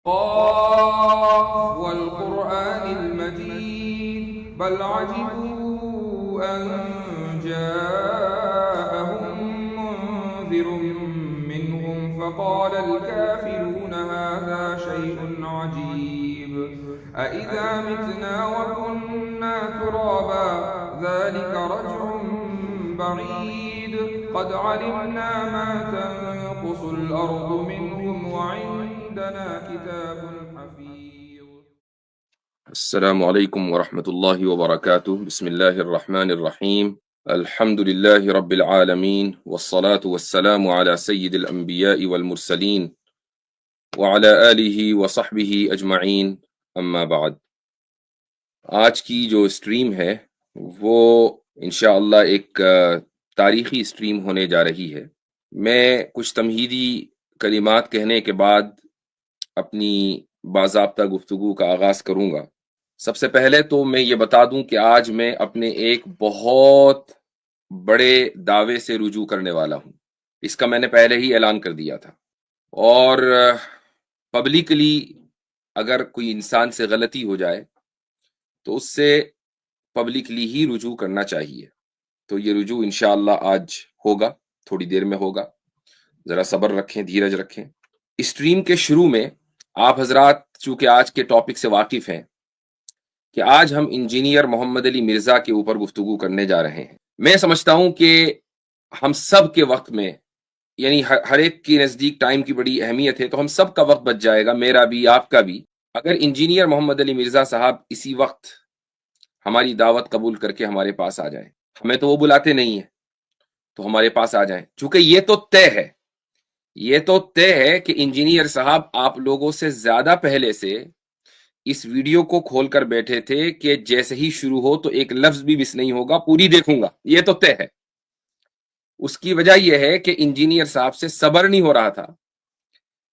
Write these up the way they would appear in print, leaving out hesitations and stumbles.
قاف والقرآن المجيد بل عجبوا أن جاءهم منذر منهم فقال الكافرون هذا شيء عجيب أإذا متنا وكنا ترابا ذلك رجع بعيد قد علمنا ما تنقص الأرض منهم وعندنا كتاب حفيظ. السلام علیکم ورحمۃ اللہ وبرکاتہ. بسم اللہ الرحمن الرحیم. الحمد للہ رب العالمین والصلاة والسلام علی سید الانبیاء والمرسلین وعلی آلہ وصحبہ اجمعین، اما بعد. آج کی جو اسٹریم ہے وہ انشاءاللہ ایک تاریخی اسٹریم ہونے جا رہی ہے. میں کچھ تمہیدی کلمات کہنے کے بعد اپنی باضابطہ گفتگو کا آغاز کروں گا. سب سے پہلے تو میں یہ بتا دوں کہ آج میں اپنے ایک بہت بڑے دعوے سے رجوع کرنے والا ہوں. اس کا میں نے پہلے ہی اعلان کر دیا تھا، اور پبلکلی اگر کوئی انسان سے غلطی ہو جائے تو اس سے پبلکلی ہی رجوع کرنا چاہیے. تو یہ رجوع انشاءاللہ آج ہوگا، تھوڑی دیر میں ہوگا. ذرا صبر رکھیں، دھیرج رکھیں. اسٹریم کے شروع میں آپ حضرات چونکہ آج کے ٹاپک سے واقف ہیں کہ آج ہم انجینئر محمد علی مرزا کے اوپر گفتگو کرنے جا رہے ہیں. میں سمجھتا ہوں کہ ہم سب کے وقت میں، یعنی ہر ایک کے نزدیک ٹائم کی بڑی اہمیت ہے، تو ہم سب کا وقت بچ جائے گا، میرا بھی آپ کا بھی، اگر انجینئر محمد علی مرزا صاحب اسی وقت ہماری دعوت قبول کر کے ہمارے پاس آ جائیں. ہمیں تو وہ بلاتے نہیں ہیں، تو ہمارے پاس آ جائیں. چونکہ یہ تو طے ہے کہ انجینئر صاحب آپ لوگوں سے زیادہ پہلے سے اس ویڈیو کو کھول کر بیٹھے تھے کہ جیسے ہی شروع ہو تو ایک لفظ بھی مس نہیں ہوگا، پوری دیکھوں گا. یہ تو طے ہے. اس کی وجہ یہ ہے کہ انجینئر صاحب سے صبر نہیں ہو رہا تھا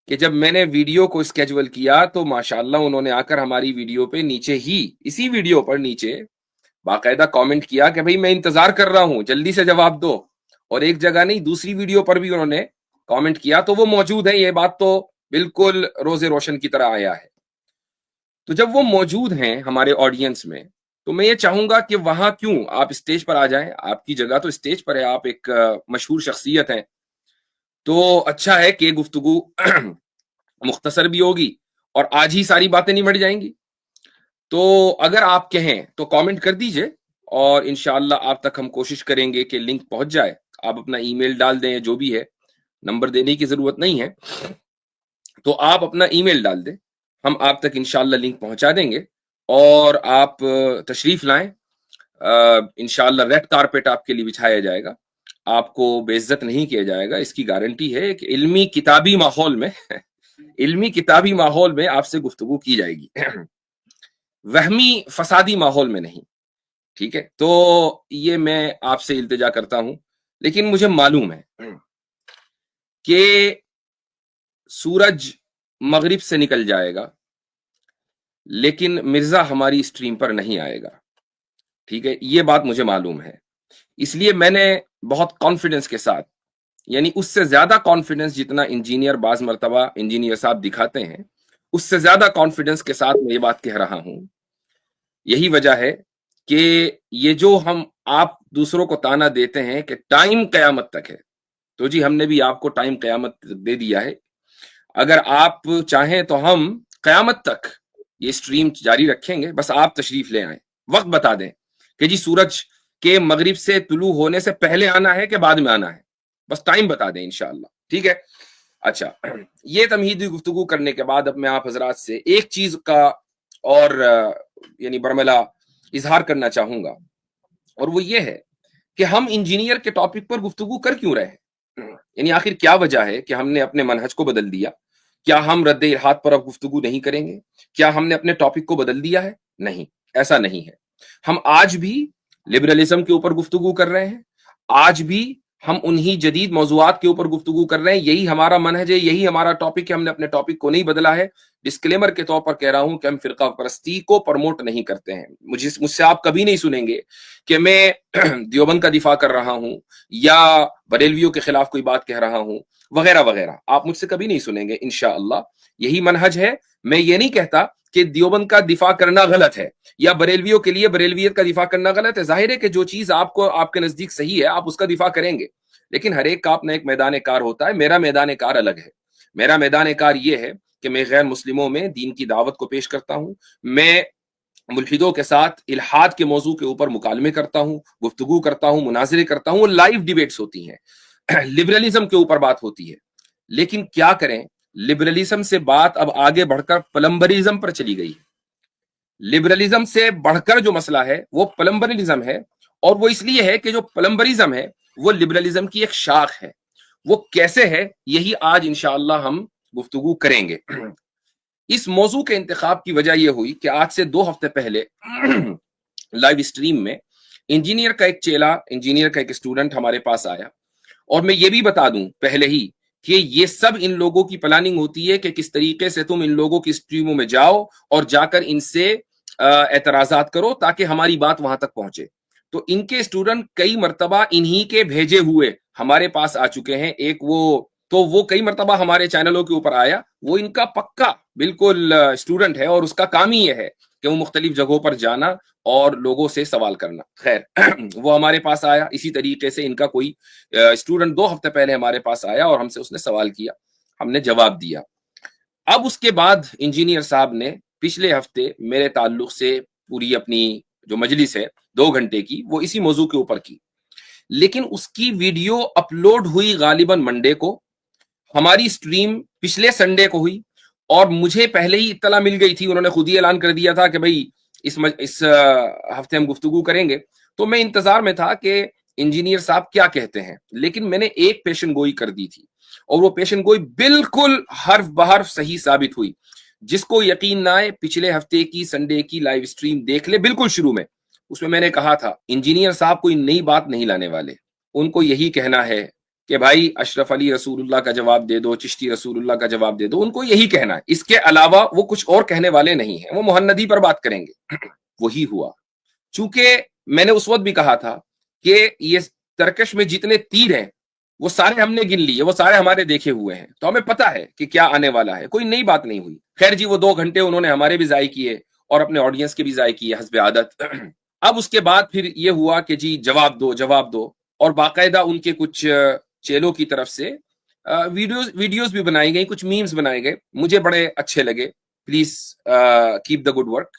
کہ جب میں نے ویڈیو کو اسکیجول کیا تو ماشاءاللہ انہوں نے آ کر ہماری ویڈیو پہ نیچے ہی، اسی ویڈیو پر نیچے باقاعدہ کامنٹ کیا کہ بھئی میں انتظار کر رہا ہوں، جلدی سے جواب دو. اور ایک جگہ نہیں، دوسری ویڈیو پر بھی انہوں نے کامنٹ کیا. تو وہ موجود ہیں، یہ بات تو بالکل روز روشن کی طرح آیا ہے. تو جب وہ موجود ہیں ہمارے آڈینس میں تو میں یہ چاہوں گا کہ وہاں کیوں آپ اسٹیج پر آ جائیں. آپ کی جگہ تو اسٹیج پر ہے، آپ ایک مشہور شخصیت ہیں، تو اچھا ہے کہ گفتگو مختصر بھی ہوگی اور آج ہی ساری باتیں نہیں بڑھ جائیں گی. تو اگر آپ کہیں تو کامنٹ کر دیجئے، اور انشاءاللہ آپ تک ہم کوشش کریں گے کہ لنک پہنچ جائے. آپ اپنا ای میل ڈال دیں، جو بھی ہے، نمبر دینے کی ضرورت نہیں ہے، تو آپ اپنا ای میل ڈال دیں، ہم آپ تک انشاءاللہ لنک پہنچا دیں گے اور آپ تشریف لائیں. انشاءاللہ ریڈ کارپیٹ آپ کے لیے بچھایا جائے گا، آپ کو بے عزت نہیں کیا جائے گا. اس کی گارنٹی ہے کہ علمی کتابی ماحول میں آپ سے گفتگو کی جائے گی، وہمی فسادی ماحول میں نہیں. ٹھیک ہے؟ تو یہ میں آپ سے التجا کرتا ہوں. لیکن مجھے معلوم ہے کہ سورج مغرب سے نکل جائے گا لیکن مرزا ہماری اسٹریم پر نہیں آئے گا. ٹھیک ہے؟ یہ بات مجھے معلوم ہے. اس لیے میں نے بہت کانفیڈنس کے ساتھ، یعنی اس سے زیادہ کانفیڈنس جتنا انجینئر بعض مرتبہ انجینئر صاحب دکھاتے ہیں، اس سے زیادہ کانفیڈنس کے ساتھ میں یہ بات کہہ رہا ہوں. یہی وجہ ہے کہ یہ جو ہم آپ دوسروں کو تانا دیتے ہیں کہ ٹائم قیامت تک ہے، تو جی ہم نے بھی آپ کو ٹائم قیامت دے دیا ہے. اگر آپ چاہیں تو ہم قیامت تک یہ اسٹریم جاری رکھیں گے، بس آپ تشریف لے آئیں. وقت بتا دیں کہ جی سورج کے مغرب سے طلوع ہونے سے پہلے آنا ہے کہ بعد میں آنا ہے، بس ٹائم بتا دیں انشاءاللہ. ٹھیک ہے؟ اچھا، یہ تمہیدی گفتگو کرنے کے بعد اب میں آپ حضرات سے ایک چیز کا اور یعنی برملا اظہار کرنا چاہوں گا، اور وہ یہ ہے کہ ہم انجینئر کے ٹاپک پر گفتگو کر کیوں رہے ہیں. یعنی آخر کیا وجہ ہے کہ ہم نے اپنے منہج کو بدل دیا؟ کیا ہم رد ارحاد پر اب گفتگو نہیں کریں گے؟ کیا ہم نے اپنے ٹاپک کو بدل دیا ہے؟ نہیں، ایسا نہیں ہے. ہم آج بھی لبرلزم کے اوپر گفتگو کر رہے ہیں، آج بھی ہم انہی جدید موضوعات کے اوپر گفتگو کر رہے ہیں. یہی ہمارا منہج ہے, یہی ہمارا ٹاپک ہے. ہم نے اپنے ٹاپک کو نہیں بدلا ہے. ڈسکلیمر کے طور پر کہہ رہا ہوں کہ ہم فرقہ پرستی کو پروموٹ نہیں کرتے ہیں. مجھ سے آپ کبھی نہیں سنیں گے کہ میں دیوبند کا دفاع کر رہا ہوں یا بریلویوں کے خلاف کوئی بات کہہ رہا ہوں وغیرہ وغیرہ. آپ مجھ سے کبھی نہیں سنیں گے انشاءاللہ. یہی منہج ہے. میں یہ نہیں کہتا کہ دیوبند کا دفاع کرنا غلط ہے یا بریلویوں کے لیے بریلویت کا دفاع کرنا غلط ہے. ظاہر ہے کہ جو چیز آپ کو آپ کے نزدیک صحیح ہے آپ اس کا دفاع کریں گے, لیکن ہر ایک کا اپنا ایک میدان کار ہوتا ہے. میرا میدان کار الگ ہے. میرا میدان کار یہ ہے کہ میں غیر مسلموں میں دین کی دعوت کو پیش کرتا ہوں. میں ملحدوں کے ساتھ الحاد کے موضوع کے اوپر مکالمے کرتا ہوں, گفتگو کرتا ہوں, مناظرے کرتا ہوں. لائیو ڈیبیٹس ہوتی ہیں, لبرلزم کے اوپر بات ہوتی ہے. لیکن کیا کریں, لبرلزم سے بات اب آگے بڑھ کر پلمبرزم پر چلی گئی. لبرلزم سے بڑھ کر جو مسئلہ ہے وہ پلمبرزم ہے, اور وہ اس لیے ہے کہ جو پلمبرزم ہے وہ لبرلزم کی ایک شاخ ہے. وہ کیسے ہے یہی آج انشاءاللہ ہم گفتگو کریں گے. اس موضوع کے انتخاب کی وجہ یہ ہوئی کہ آج سے 2 ہفتے پہلے لائیو اسٹریم میں انجینئر کا ایک چیلا, انجینئر کا ایک اسٹوڈنٹ ہمارے پاس آیا. اور میں یہ بھی بتا دوں پہلے ہی کہ یہ سب ان لوگوں کی پلاننگ ہوتی ہے کہ کس طریقے سے تم ان لوگوں کی اسٹریموں میں جاؤ اور جا کر ان سے اعتراضات کرو تاکہ ہماری بات وہاں تک پہنچے. تو ان کے اسٹوڈنٹ کئی مرتبہ انہی کے بھیجے ہوئے ہمارے پاس آ چکے ہیں. ایک وہ کئی مرتبہ ہمارے چینلوں کے اوپر آیا. وہ ان کا پکا بالکل اسٹوڈنٹ ہے اور اس کا کام ہی یہ ہے کہ وہ مختلف جگہوں پر جانا اور لوگوں سے سوال کرنا. خیر وہ ہمارے پاس آیا. اسی طریقے سے ان کا کوئی اسٹوڈنٹ 2 ہفتے پہلے ہمارے پاس آیا اور ہم سے اس نے سوال کیا, ہم نے جواب دیا. اب اس کے بعد انجینئر صاحب نے پچھلے ہفتے میرے تعلق سے پوری اپنی جو مجلس ہے 2 گھنٹے کی وہ اسی موضوع کے اوپر کی. لیکن اس کی ویڈیو اپلوڈ ہوئی غالباً منڈے کو, ہماری اسٹریم پچھلے سنڈے کو ہوئی, اور مجھے پہلے ہی اطلاع مل گئی تھی. انہوں نے خود ہی اعلان کر دیا تھا کہ بھائی اس ہفتے ہم گفتگو کریں گے. تو میں انتظار میں تھا کہ انجینئر صاحب کیا کہتے ہیں. لیکن میں نے ایک پیشن گوئی کر دی تھی اور وہ پیشن گوئی بالکل حرف بحرف صحیح ثابت ہوئی. جس کو یقین نہ آئے پچھلے ہفتے کی سنڈے کی لائیو اسٹریم دیکھ لے. بالکل شروع میں اس میں نے کہا تھا انجینئر صاحب کوئی نئی بات نہیں لانے والے. ان کو یہی کہنا ہے کہ بھائی اشرف علی رسول اللہ کا جواب دے دو, چشتی رسول اللہ کا جواب دے دو. ان کو یہی کہنا ہے, اس کے علاوہ وہ کچھ اور کہنے والے نہیں ہیں. وہ محندی پر بات کریں گے. وہی ہوا. چونکہ میں نے اس وقت بھی کہا تھا کہ یہ ترکش میں جتنے تیر ہیں وہ سارے ہم نے گن لیے, وہ سارے ہمارے دیکھے ہوئے ہیں, تو ہمیں پتا ہے کہ کیا آنے والا ہے. کوئی نئی بات نہیں ہوئی. خیر جی, وہ 2 گھنٹے انہوں نے ہمارے بھی ضائع کیے اور اپنے آڈینس کے بھی ضائع کیے حسب عادت. اب اس کے بعد پھر یہ ہوا کہ جی جواب دو, اور باقاعدہ ان کے کچھ چیلوں کی طرف سے ویڈیوز بھی بنائی گئی, کچھ میمز بنائے گئے. مجھے بڑے اچھے لگے. Please keep the good work.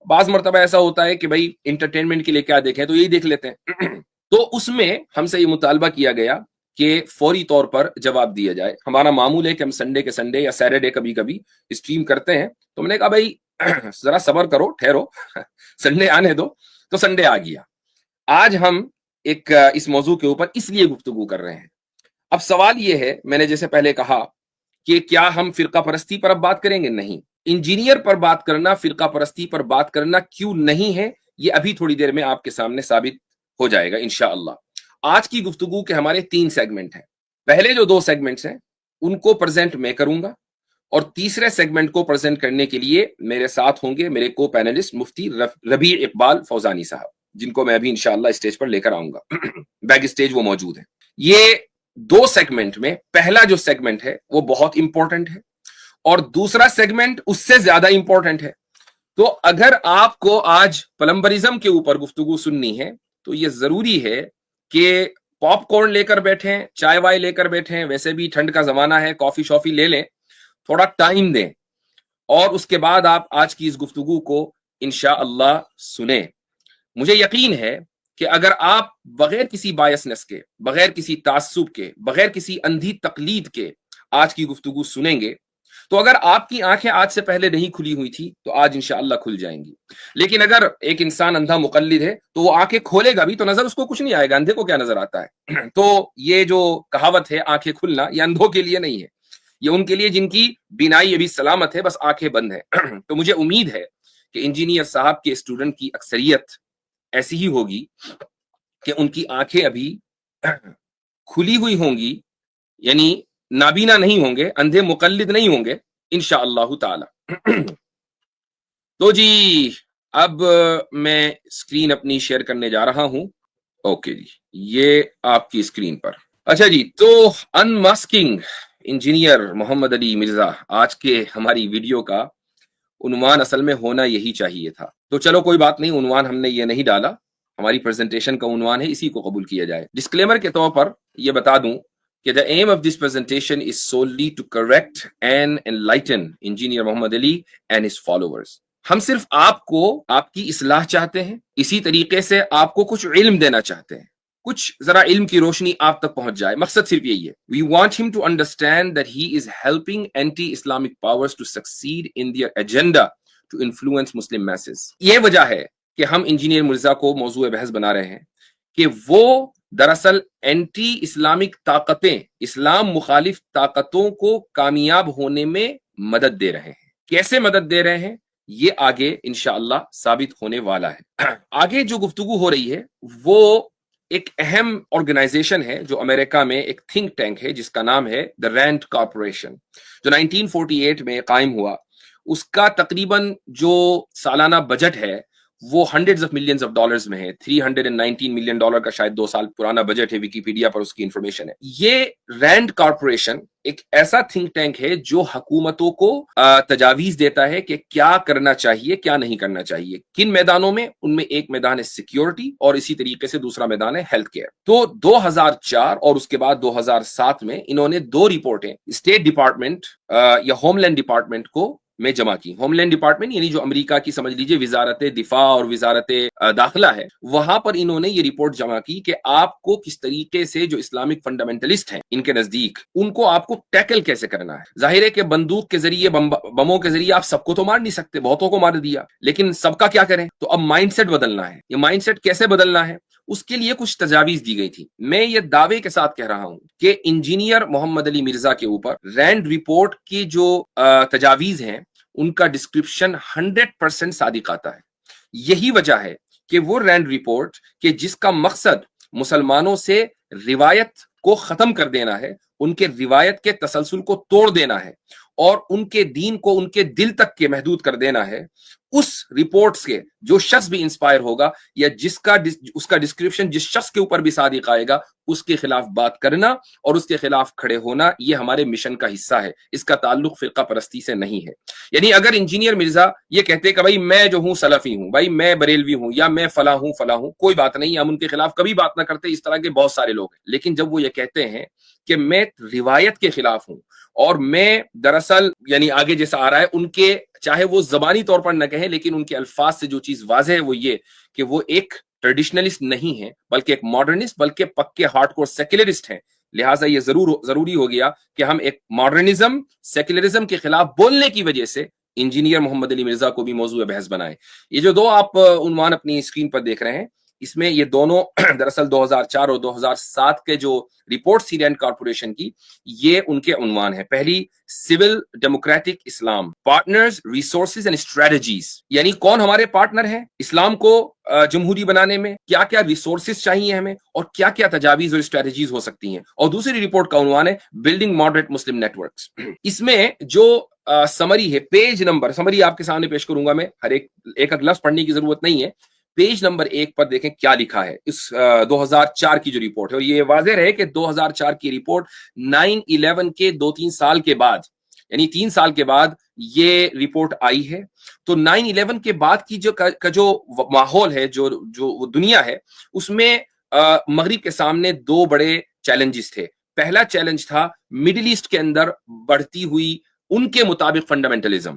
بعض مرتبہ ایسا ہوتا ہے کہ بھائی انٹرٹینمنٹ کے لیے کیا دیکھیں تو یہی دیکھ لیتے ہیں. تو اس میں ہم سے یہ مطالبہ کیا گیا کہ فوری طور پر جواب دیا جائے. ہمارا معمول ہے کہ ہم سنڈے کے سنڈے یا سیٹرڈے کبھی کبھی اسٹریم کرتے ہیں. تو میں نے کہا بھائی ذرا صبر کرو, ٹھہرو, سنڈے آنے دو. تو سنڈے آ گیا. آج ہم ایک اس موضوع کے اوپر اس لیے گفتگو کر رہے ہیں. اب سوال یہ ہے, میں نے جیسے پہلے کہا کہ کیا ہم فرقہ پرستی پر اب بات کریں گے؟ نہیں. انجینئر پر بات کرنا, فرقہ پرستی پر بات کرنا کیوں نہیں ہے, یہ ابھی تھوڑی دیر میں آپ کے سامنے ثابت ہو جائے گا انشاءاللہ. آج کی گفتگو کے ہمارے 3 سیگمنٹ ہیں. پہلے جو 2 سیگمنٹس ہیں ان کو پریزنٹ میں کروں گا, اور تیسرے سیگمنٹ کو پریزنٹ کرنے کے لیے میرے ساتھ ہوں گے میرے کو پینلسٹ مفتی ربیع اقبال فوزانی صاحب, جن کو میں ابھی انشاءاللہ اسٹیج پر لے کر آؤں گا. بیک اسٹیج وہ موجود ہیں. یہ 2 سیگمنٹ میں پہلا جو سیگمنٹ ہے وہ بہت امپورٹنٹ ہے, اور دوسرا سیگمنٹ اس سے زیادہ امپورٹنٹ ہے. تو اگر آپ کو آج پلمبرزم کے اوپر گفتگو سننی ہے تو یہ ضروری ہے کہ پاپ کارن لے کر بیٹھیں, چائے وائے لے کر بیٹھیں. ویسے بھی ٹھنڈ کا زمانہ ہے, کافی شافی لے لیں, تھوڑا ٹائم دیں, اور اس کے بعد آپ آج کی اس گفتگو کو انشاءاللہ سنیں. مجھے یقین ہے کہ اگر آپ بغیر کسی بایسنس کے, بغیر کسی تعصب کے, بغیر کسی اندھی تقلید کے آج کی گفتگو سنیں گے تو اگر آپ کی آنکھیں آج سے پہلے نہیں کھلی ہوئی تھی تو آج انشاءاللہ کھل جائیں گی. لیکن اگر ایک انسان اندھا مقلد ہے تو وہ آنکھیں کھولے گا بھی تو نظر اس کو کچھ نہیں آئے گا. اندھے کو کیا نظر آتا ہے؟ تو یہ جو کہاوت ہے آنکھیں کھلنا, یہ اندھوں کے لیے نہیں ہے, یہ ان کے لیے جن کی بینائی ابھی سلامت ہے, بس آنکھیں بند ہیں. تو مجھے امید ہے کہ انجینئر صاحب کے اسٹوڈنٹ کی اکثریت ایسی ہی ہوگی کہ ان کی آنکھیں ابھی کھلی ہوئی ہوں گی, یعنی نابینا نہیں ہوں گے, اندھے مقلد نہیں ہوں گے انشاءاللہ تعالی. تو جی اب میں اسکرین اپنی شیئر کرنے جا رہا ہوں. اوکے جی, یہ آپ کی اسکرین پر. اچھا جی, تو انماسکنگ انجینئر محمد علی مرزا, آج کے ہماری ویڈیو کا عنوان اصل میں ہونا یہی چاہیے تھا. تو چلو کوئی بات نہیں, عنوان ہم نے یہ نہیں ڈالا, ہماری پریزنٹیشن کا عنوان ہے, اسی کو قبول کیا جائے. ڈسکلیمر کے طور پر یہ بتا دوں کہ the aim of this presentation is solely to correct and enlighten engineer Muhammad Ali and his followers. ہم صرف آپ کو آپ کی اصلاح چاہتے ہیں, اسی طریقے سے آپ کو کچھ علم دینا چاہتے ہیں, کچھ ذرا علم کی روشنی آپ تک پہنچ جائے. مقصد صرف یہی ہے. We want him to understand that he is helping anti-Islamic powers to succeed in their agenda to influence Muslim masses. یہ وجہ ہے کہ ہم انجینئر مرزا کو موضوع بحث بنا رہے ہیں کہ وہ دراصل اینٹی اسلامک طاقتیں, اسلام مخالف طاقتوں کو کامیاب ہونے میں مدد دے رہے ہیں. کیسے مدد دے رہے ہیں یہ آگے انشاءاللہ ثابت ہونے والا ہے. آگے جو گفتگو ہو رہی ہے وہ ایک اہم آرگنائزیشن ہے جو امریکہ میں ایک تھنک ٹینک ہے جس کا نام ہے دا رینڈ کارپوریشن, جو 1948 میں قائم ہوا. اس کا تقریباً جو سالانہ بجٹ ہے وہ hundreds of millions of dollars میں ہے. 319 ملین ڈالر کا شاید 2 سال پرانا بجٹ ہے, ویکیپیڈیا پر اس کی انفارمیشن ہے. یہ رینڈ کارپوریشن ایک ایسا تھنک ٹینک ہے جو حکومتوں کو تجاویز دیتا ہے کہ کیا کرنا چاہیے, کیا نہیں کرنا چاہیے, کن میدانوں میں. ان میں ایک میدان ہے سیکیورٹی, اور اسی طریقے سے دوسرا میدان ہے ہیلتھ کیئر. تو 2004 اور اس کے بعد 2007 میں انہوں نے 2 رپورٹیں اسٹیٹ ڈپارٹمنٹ یا ہوم لینڈ ڈپارٹمنٹ کو میں جمع کی. ہوم لینڈ ڈپارٹمنٹ یعنی جو امریکہ کی سمجھ لیجئے وزارت دفاع اور وزارت داخلہ ہے, وہاں پر انہوں نے یہ رپورٹ جمع کی کہ آپ کو کس طریقے سے جو اسلامک فنڈامنٹلسٹ ہیں ان کے نزدیک, ان کو آپ کو ٹیکل کیسے کرنا ہے. ظاہر ہے کہ بندوق کے ذریعے, بموں کے ذریعے آپ سب کو تو مار نہیں سکتے, بہتوں کو مار دیا, لیکن سب کا کیا کریں. تو اب مائنڈ سیٹ بدلنا ہے. یہ مائنڈ سیٹ کیسے بدلنا ہے, اس کے لیے کچھ تجاویز دی گئی تھی. میں یہ دعوے کے ساتھ کہہ رہا ہوں کہ انجینئر محمد علی مرزا کے اوپر رینڈ رپورٹ کی جو تجاویز ہیں ان کا ڈسکرپشن 100% صادق آتا ہے. یہی وجہ ہے کہ وہ رینڈ رپورٹ کہ جس کا مقصد مسلمانوں سے روایت کو ختم کر دینا ہے, ان کے روایت کے تسلسل کو توڑ دینا ہے, اور ان کے دین کو ان کے دل تک کے محدود کر دینا ہے, اس رپورٹ سے جو شخص بھی انسپائر ہوگا یا اس کا ڈسکرپشن جس شخص کے اوپر بھی صادق آئے گا, اس کے خلاف بات کرنا اور اس کے خلاف کھڑے ہونا, یہ ہمارے مشن کا حصہ ہے. اس کا تعلق فرقہ پرستی سے نہیں ہے. یعنی اگر انجینئر مرزا یہ کہتے کہ بھائی میں جو ہوں سلفی ہوں, بھائی میں بریلوی ہوں, یا میں فلاں ہوں, کوئی بات نہیں, ہم ان کے خلاف کبھی بات نہ کرتے. اس طرح کے بہت سارے لوگ ہیں. لیکن جب وہ یہ کہتے ہیں کہ میں روایت کے خلاف ہوں, اور میں دراصل یعنی آگے جیسا آ رہا ہے ان کے, چاہے وہ زبانی طور پر نہ کہیں, لیکن ان کے الفاظ سے جو چیز واضح ہے وہ یہ کہ وہ ایک ٹریڈیشنلسٹ نہیں ہے بلکہ ایک ماڈرنسٹ, بلکہ پکے ہارڈ کور سیکولرسٹ ہیں. لہٰذا یہ ضروری ہو گیا کہ ہم ایک ماڈرنزم سیکولرزم کے خلاف بولنے کی وجہ سے انجینئر محمد علی مرزا کو بھی موضوع بحث بنائیں. یہ جو 2 آپ عنوان اپنی اسکرین پر دیکھ رہے ہیں, اس میں یہ دونوں دراصل 2004 اور 2007 کے جو رپورٹ سی رینڈ کارپوریشن کی, یہ ان کے عنوان ہے. پہلی civil democratic Islam, partners, resources and strategies, یعنی کون ہمارے پارٹنر ہیں اسلام کو جمہوری بنانے میں, کیا کیا ریسورسز چاہیے ہمیں, اور کیا کیا تجاویز اور اسٹریٹجیز ہو ستی ہیں. اور دوسری رپورٹ کا عنوان ہے بلڈنگ ماڈریٹ مسلم نیٹورکس. اس میں جو سمری ہے, پیج نمبر سمری آپ کے سامنے پیش کروں گا میں, ہر ایک لفظ پڑھنے کی ضرورت نہیں ہے. پیج نمبر 1 پر دیکھیں کیا لکھا ہے اس 2004 کی جو رپورٹ ہے. اور یہ واضح رہے کہ 2004 کی رپورٹ 9/11 کے 2-3 سال کے بعد, یعنی 3 سال کے بعد یہ رپورٹ آئی ہے. تو 9/11 کے بعد کی جو ماحول ہے, جو دنیا ہے, اس میں مغرب کے سامنے 2 بڑے چیلنجز تھے. پہلا چیلنج تھا مڈل ایسٹ کے اندر بڑھتی ہوئی ان کے مطابق فنڈامنٹلزم,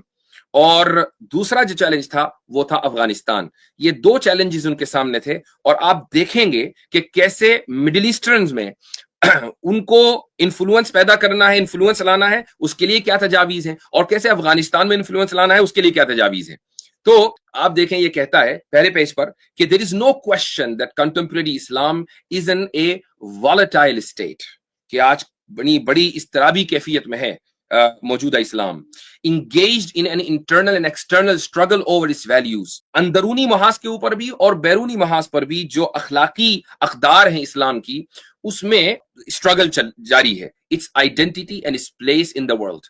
اور دوسرا جو چیلنج تھا وہ تھا افغانستان. یہ 2 چیلنجز ان کے سامنے تھے, اور آپ دیکھیں گے کہ کیسے مڈل ایسٹرنز میں ان کو انفلوئنس پیدا کرنا ہے, انفلوئنس لانا ہے, اس کے لیے کیا تجاویز ہیں, اور کیسے افغانستان میں انفلوئنس لانا ہے, اس کے لیے کیا تجاویز ہیں. تو آپ دیکھیں یہ کہتا ہے پہلے پیج پر کہ there is no question that contemporary Islam is in a volatile state, کہ آج بڑی اضطرابی کیفیت میں ہے موجودہ اسلام. engaged in an internal and external struggle over its values, اندرونی محاذ کے اوپر بھی اور بیرونی محاذ پر بھی جو اخلاقی اقدار ہیں اسلام کی, اس میں اسٹرگل جاری ہے. Its identity and its place in the world.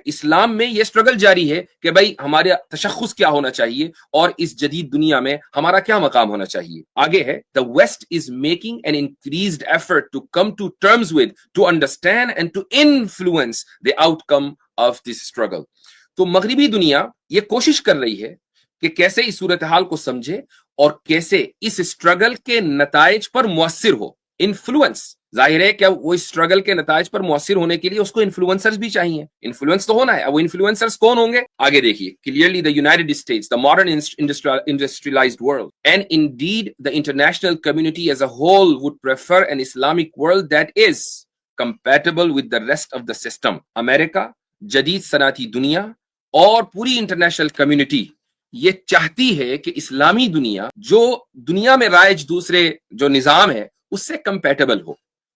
اسلام میں یہ اسٹرگل جاری ہے کہ بھائی ہمارا تشخص کیا ہونا چاہیے اور اس جدید دنیا میں ہمارا کیا مقام ہونا چاہیے. آگے ہے the West is making an increased effort to come to terms with, to understand and to influence the outcome of this struggle. تو مغربی دنیا یہ کوشش کر رہی ہے کہ کیسے اس صورتحال کو سمجھے اور کیسے اس اسٹرگل کے نتائج پر مؤثر ہو. انفلوئنس، ظاہر ہے کہ وہ اسٹرگل کے نتائج پر مؤثر ہونے کے لیے اس کو انفلوئنسرز بھی چاہیے. انفلوئنس تو ہونا ہے. اب وہ انفلوئنسرز کون ہوں گے؟ آگے دیکھیے. Clearly the United States, the modern industrialized world, and indeed the international community as a whole would prefer an Islamic world that is compatible with the rest of the system. امریکہ، جدید صنعتی دنیا اور پوری انٹرنیشنل کمیونٹی یہ چاہتی ہے کہ اسلامی دنیا جو دنیا میں رائج دوسرے جو نظام ہے اس سے کمپیٹیبل ہو.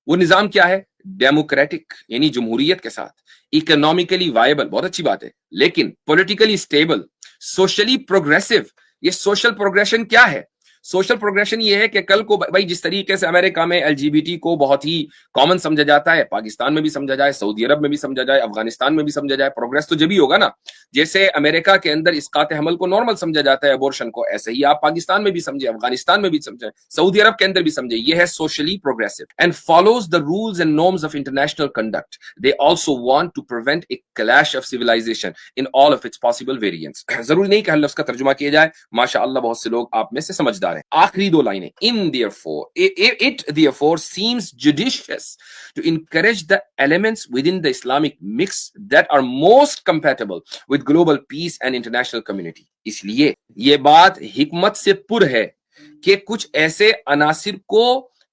وہ نظام کیا ہے؟ ڈیموکریٹک یعنی جمہوریت کے ساتھ، اکنامکلی وائبل، بہت اچھی بات ہے، لیکن پولیٹیکلی اسٹیبل، سوشلی پروگریسو. یہ سوشل پروگریشن کیا ہے؟ سوشل پروگریشن یہ ہے کہ کل کو بھائی جس طریقے سے امریکہ میں LGBT کو بہت ہی کامن سمجھا جاتا ہے، پاکستان میں بھی سمجھا جائے، سعودی عرب میں بھی سمجھا جائے، افغانستان میں بھی سمجھا جائے. پروگریس تو جبھی ہوگا نا جیسے امریکہ کے اندر اسقاط حمل کو نارمل سمجھا جاتا ہے، ابورشن کو، ایسے ہی آپ پاکستان میں بھی سمجھے، افغانستان میں بھی سمجھے، سعودی عرب کے اندر بھی سمجھے. یہ ہے socially progressive and follows the rules and norms of international conduct. They also want to prevent a clash of civilization in all of its possible variants. ضروری نہیں کہ ہر لفظ کا ترجمہ کیا جائے، ماشاء اللہ بہت سے لوگ آپ میں سے سمجھدار ہیں. آخری دو لائنیں. It therefore seems judicious to encourage the elements within the Islamic mix that are most compatible with global peace and international community. اس لیے یہ بات حکمت سے پر ہے کہ کچھ ایسے عناصر کو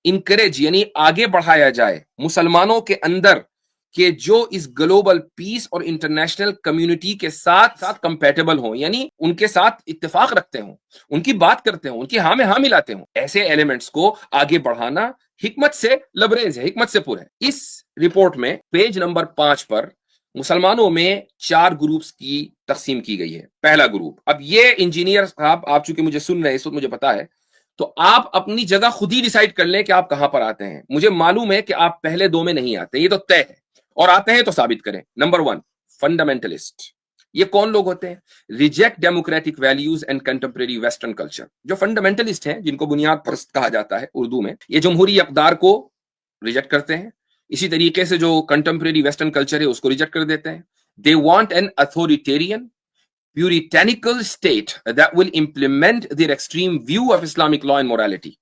انکریج یعنی آگے بڑھایا جائے مسلمانوں کے اندر کہ جو اس گلوبل پیس اور انٹرنیشنل کمیونٹی کے ساتھ کمپیٹیبل ہوں، یعنی ان کے ساتھ اتفاق رکھتے ہوں، ان کی بات کرتے ہوں، ان کی ہاں میں ہاں ملاتے ہوں. ایسے ایلیمنٹس کو آگے بڑھانا حکمت سے لبریز ہے، حکمت سے پر ہے. اس رپورٹ میں پیج نمبر 5 پر مسلمانوں میں 4 گروپس کی تقسیم کی گئی ہے. پہلا گروپ، اب یہ انجینئر صاحب آپ چونکہ مجھے سن رہے ہیں اس وقت مجھے پتا ہے، تو آپ اپنی جگہ خود ہی ڈیسائیڈ کر لیں کہ آپ کہاں پر آتے ہیں. مجھے معلوم ہے کہ آپ پہلے 2 میں نہیں آتے، یہ تو طے ہے، اور آتے ہیں تو ثابت کریں. Number 1 fundamentalist. یہ کون لوگ ہوتے ہیں؟ Reject democratic values and contemporary western culture. جو فنڈامنٹلسٹ ہیں جن کو بنیاد پرست کہا جاتا ہے اردو میں، یہ جمہوری اقدار کو ریجیکٹ کرتے ہیں. اسی طریقے سے جو کنٹمپریری ویسٹرن کلچر ہے اس کو ریجیکٹ کر دیتے ہیں. They want an authoritarian puritanical state that will implement their extreme view of Islamic law and morality.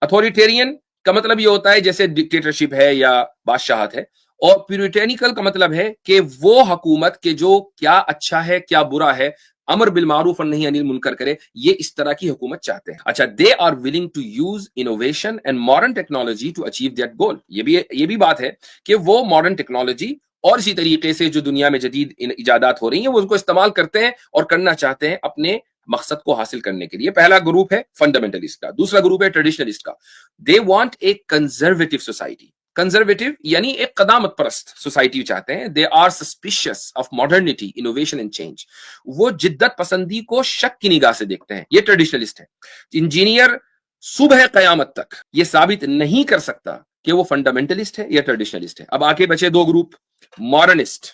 اتھوریٹیرین کا مطلب یہ ہوتا ہے جیسے ڈکٹیٹرشپ ہے یا بادشاہت ہے، اور پیوریٹینیکل کا مطلب ہے کہ وہ حکومت کے جو کیا اچھا ہے کیا برا ہے، امر بالمعروف اور نہیں انل منکر کرے، یہ اس طرح کی حکومت چاہتے ہیں. اچھا، they are willing to use innovation and modern technology to achieve that goal. یہ بھی بات ہے کہ وہ ماڈرن ٹیکنالوجی اور اسی طریقے سے جو دنیا میں جدید ایجادات ہو رہی ہیں وہ ان کو استعمال کرتے ہیں اور کرنا چاہتے ہیں اپنے مقصد کو حاصل کرنے کے لیے. پہلا گروپ ہے فنڈامنٹلسٹ کا. دوسرا گروپ ہے ٹریڈیشنلسٹ کا. They want a conservative society. Conservative یعنی ایک قدامت پرست سوسائٹی چاہتے ہیں. They are suspicious of modernity, innovation and change. وہ جدت پسندی کو شک کی نگاہ سے دیکھتے ہیں. یہ ٹریڈیشنلسٹ ہے. انجینئر صبح قیامت تک یہ ثابت نہیں کر سکتا کہ وہ فنڈامنٹلسٹ ہے یا ٹریڈیشنلسٹ ہے. اب آگے بچے 2 گروپ. ماڈرنسٹ.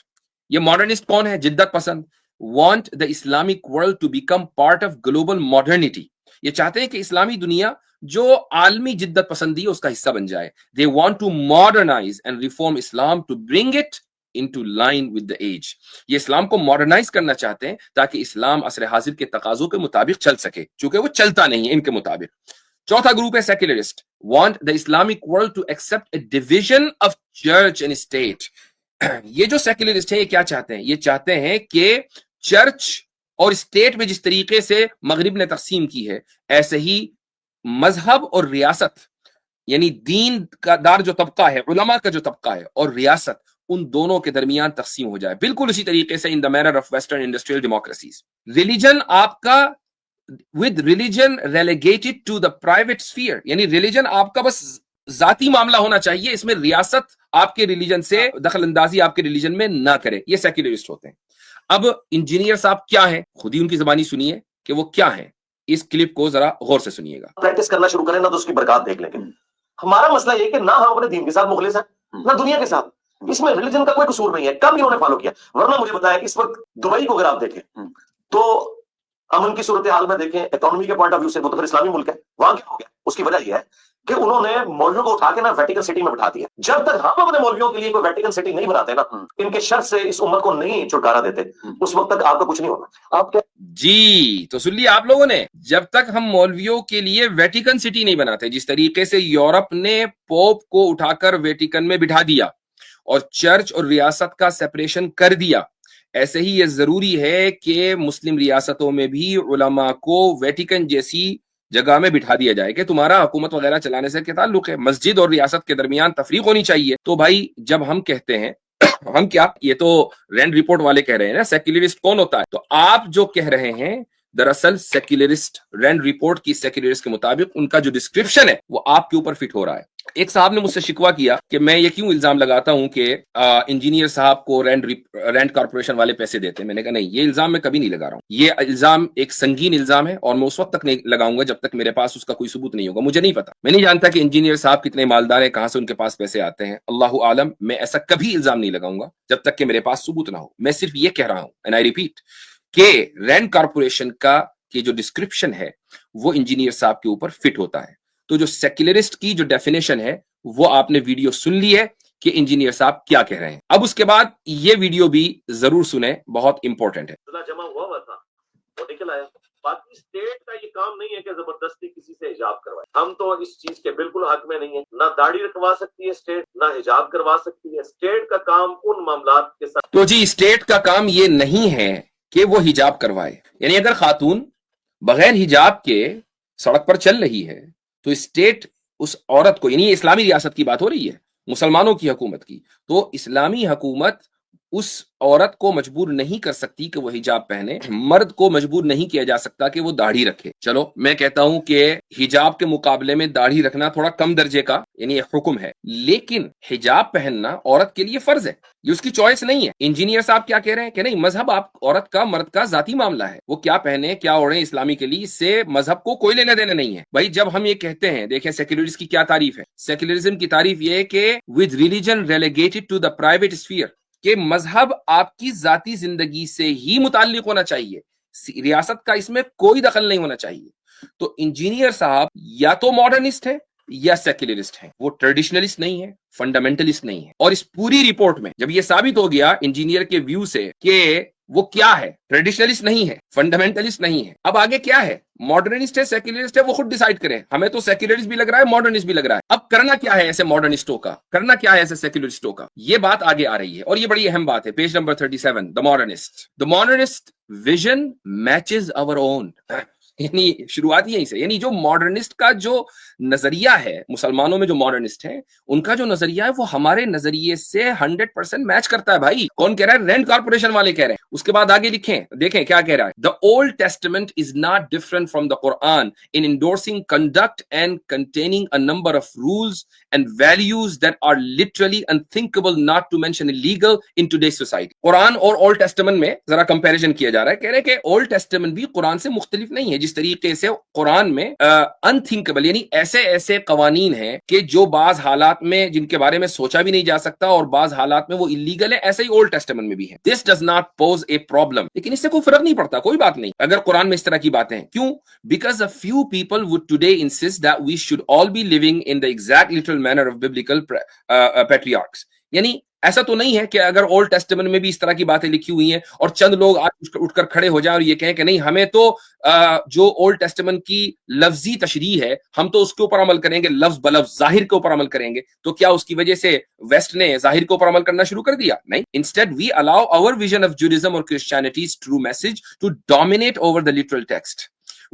یہ ماڈرنسٹ کون ہے؟ جدت پسند. want the Islamic world to become part of global modernity. یہ چاہتے ہیں کہ اسلامی دنیا جو عالمی جدت پسندی اس کا حصہ بن جائے. They want to modernize and reform Islam to bring it into line with the age. یہ اسلام کو ماڈرنائز کرنا چاہتے ہیں تاکہ اسلام عصر حاضر کے تقاضوں کے مطابق چل سکے، چونکہ وہ چلتا نہیں ہے ان کے مطابق. چوتھا گروپ ہے secularist. want the Islamic world to accept a division of church and state. یہ جو سیکولرسٹ ہیں یہ کیا چاہتے ہیں؟ یہ چاہتے ہیں کہ چرچ اور اسٹیٹ میں جس طریقے سے مغرب نے تقسیم کی ہے ایسے ہی مذہب اور ریاست، یعنی دین کا دار جو طبقہ ہے، علماء کا جو طبقہ ہے، اور ریاست، ان دونوں کے درمیان تقسیم ہو جائے. بالکل اسی طریقے سے in the manner of western industrial democracies. Religion آپ کا with religion relegated to the private sphere، یعنی ریلیجن آپ کا بس ذاتی معاملہ ہونا چاہیے، اس میں ریاست آپ کے ریلیجن سے دخل اندازی آپ کے ریلیجن میں نہ کرے. یہ سیکولرسٹ ہوتے ہیں. اب انجینئر صاحب کیا ہیں؟ خود ہی ان کی زبانی سنیے کہ وہ کیا ہیں. اس کلپ کو ذرا غور سے سنیے گا. پریکٹس کرنا شروع کریں نا تو اس کی برکات دیکھ لیں. ہمارا مسئلہ یہ کہ نہ ہم اپنے دین کے ساتھ مخلص ہیں نہ دنیا کے ساتھ. اس میں ریلیجن کا کوئی قصور نہیں ہے, کم انہوں نے فالو کیا. ورنہ مجھے بتایا کہ اس وقت دبئی کو اگر آپ دیکھیں تو امن کی صورتحال میں دیکھیں, اکانومی کے پوائنٹ آف ویو سے وہ تو پھر اسلامی ملک ہے, وہاں کیا ہو گیا؟ اس کی وجہ یہ ہے کہ انہوں نے مولویوں کو اٹھا کے نا ویٹیکن سٹی میں بٹھا دیا. جب تک ہم اپنے مولویوں کے لیے کوئی ویٹیکن سٹی نہیں بناتے نا, ان کے شر سے اس امت کو نہیں چھٹکارا دیتے, اس وقت تک آپ کا کچھ نہیں ہونا. آپ کیا جی تو سن لیا آپ لوگوں نے, جب تک ہم مولویوں کے لیے ویٹیکن سٹی نہیں بناتے, جس طریقے سے یورپ نے پوپ کو اٹھا کر ویٹیکن میں بٹھا دیا اور چرچ اور ریاست کا سیپریشن کر دیا, ایسے ہی یہ ضروری ہے کہ مسلم ریاستوں میں بھی علماء کو ویٹیکن جیسی جگہ میں بٹھا دیا جائے کہ تمہارا حکومت وغیرہ چلانے سے کیا تعلق ہے, مسجد اور ریاست کے درمیان تفریق ہونی چاہیے. تو بھائی جب ہم کہتے ہیں ہم کیا, یہ تو رینڈ رپورٹ والے کہہ رہے ہیں نا سیکولرسٹ کون ہوتا ہے, تو آپ جو کہہ رہے ہیں دراصل سیکولرسٹ, رینڈ رپورٹ کی سیکولرسٹ کے مطابق ان کا جو ڈسکرپشن ہے وہ آپ کے اوپر فٹ ہو رہا ہے. ایک صاحب نے مجھ سے شکوہ کیا کہ میں یہ کیوں الزام لگاتا ہوں کہ انجینئر صاحب کو رینڈ کارپوریشن والے پیسے دیتے ہیں. میں نے کہا نہیں, یہ الزام میں کبھی نہیں لگا رہا ہوں, یہ الزام ایک سنگین الزام ہے اور میں اس وقت تک نہیں لگاؤں گا جب تک میرے پاس اس کا کوئی ثبوت نہیں ہوگا. مجھے نہیں پتا, میں نہیں جانتا کہ انجینئر صاحب کتنے مالدار ہیں, کہاں سے ان کے پاس پیسے آتے ہیں, اللہ عالم. میں ایسا کبھی الزام نہیں لگاؤں گا جب تک کہ میرے پاس ثبوت نہ ہو. میں صرف یہ کہہ رہا ہوں, اینڈ آئی ریپیٹ, کہ رینڈ کارپوریشن کا کہ جو ڈسکرپشن ہے وہ انجینئر صاحب کے اوپر فٹ ہوتا ہے. تو جو سیکولرسٹ کی جو ڈیفینیشن ہے وہ آپ نے ویڈیو سن لی ہے کہ انجینئر صاحب کیا کہہ رہے ہیں. اب اس کے بعد یہ ویڈیو بھی ضرور سنیں, بہت امپورٹنٹ ہے. جمع ہوا تھا وہ نکل آیا. باقی اسٹیٹ کا یہ کام نہیں ہے کہ زبردستی کسی سے حجاب کروائے. ہم تو اس چیز کے بالکل حق میں نہیں ہے. نہ داڑھی رکھوا سکتی ہے اسٹیٹ, نہ حجاب کروا سکتی ہے. اسٹیٹ کا کام ان معاملات کے ساتھ, تو جی اسٹیٹ کا کام یہ نہیں ہے کہ وہ حجاب کروائے. یعنی اگر خاتون بغیر حجاب کے سڑک پر چل رہی ہے تو اسٹیٹ اس عورت کو, یعنی اسلامی ریاست کی بات ہو رہی ہے, مسلمانوں کی حکومت کی, تو اسلامی حکومت اس عورت کو مجبور نہیں کر سکتی کہ وہ حجاب پہنے, مرد کو مجبور نہیں کیا جا سکتا کہ وہ داڑھی رکھے. چلو میں کہتا ہوں کہ حجاب کے مقابلے میں داڑھی رکھنا تھوڑا کم درجے کا یعنی ایک حکم ہے, لیکن حجاب پہننا عورت کے لیے فرض ہے, یہ اس کی چوائس نہیں ہے. انجینئر صاحب کیا کہہ رہے ہیں کہ نہیں, مذہب آپ عورت کا مرد کا ذاتی معاملہ ہے, وہ کیا پہنے کیا اوڑھیں اسلامی کے لیے, اس سے مذہب کو کوئی لینا دینا نہیں ہے. بھائی جب ہم یہ کہتے ہیں, دیکھیں سیکولرزم کی کیا تعریف ہے, سیکولرزم کی تعریف یہ ہے کہ with religion relegated to the private sphere, کہ مذہب آپ کی ذاتی زندگی سے ہی متعلق ہونا چاہیے, ریاست کا اس میں کوئی دخل نہیں ہونا چاہیے. تو انجینئر صاحب یا تو ماڈرنسٹ ہے یا سیکولرسٹ ہے, وہ ٹریڈیشنلسٹ نہیں ہے, فنڈامنٹلسٹ نہیں ہے. اور اس پوری رپورٹ میں جب یہ ثابت ہو گیا انجینئر کے ویو سے کہ وہ کیا ہے, ٹریڈیشنلسٹ نہیں ہے, فنڈامنٹلسٹ نہیں ہے, اب آگے کیا ہے, ماڈرنسٹ ہے سیکولرسٹ ہے, وہ خود ڈیسائیڈ کریں. ہمیں تو سیکولرسٹ بھی لگ رہا ہے, ماڈرنسٹ بھی لگ رہا ہے. اب کرنا کیا ہے ایسے ماڈرنسٹوں کا, کرنا کیا ہے ایسے سیکولرسٹوں کا, یہ بات آگے آ رہی ہے اور یہ بڑی اہم بات ہے. Page number 37, the modernist vision matches our own. یعنی شروعات یہیں سے, یعنی جو ماڈرنسٹ کا جو نظریہ ہے, مسلمانوں میں جو ماڈرنسٹ ہیں ان کا جو نظریہ ہے وہ ہمارے نظریے سے 100% میچ کرتا ہے. بھائی کون کہہ رہا ہے, رینڈ کارپوریشن والے کہہ رہے ہیں. اس کے بعد آگے لکھیں, دیکھیں کیا کہہ رہا ہے, the old testament is not different from the Quran in endorsing conduct and containing a number of rules and values that are literally unthinkable, not to mention illegal in today's society. قرآن اور old testament میں ذرا comparison کیا جا رہا ہے, کہہ رہے ہیں کہ اولڈ ٹیسٹمنٹ بھی قرآن سے مختلف نہیں ہے. جس طریقے سے قرآن میں انتھنکبل یعنی ایسے قوانین ہیں کہ جو بعض حالات میں جن کے بارے میں سوچا بھی نہیں جا سکتا اور بعض حالات میں وہ اللیگل ہے, ایسے ہی اولڈ ٹیسٹمنٹ میں بھی ہے. This does not pose a problem, لیکن اس سے کوئی فرق نہیں پڑتا, کوئی بات نہیں اگر قرآن میں اس طرح کی باتیں ہیں. کیوں؟ Because a few people would today insist that we should all be living in the exact literal manner of biblical patriarchs. یعنی ایسا تو نہیں ہے کہ اگر اولڈ ٹیسٹمنٹ میں بھی اس طرح کی باتیں لکھی ہوئی ہیں اور چند لوگ آج اٹھ کر کھڑے ہو جائیں اور یہ کہیں کہ نہیں ہمیں تو جو اولڈ ٹیسٹمنٹ کی لفظی تشریح ہے ہم تو اس کے اوپر عمل کریں گے, لفظ بلفظ ظاہر کے اوپر عمل کریں گے. تو کیا اس کی وجہ سے ویسٹ نے ظاہر کے اوپر عمل کرنا شروع کر دیا؟ نہیں. Instead we allow our vision of Judaism or Christianity's true message to dominate over the literal text,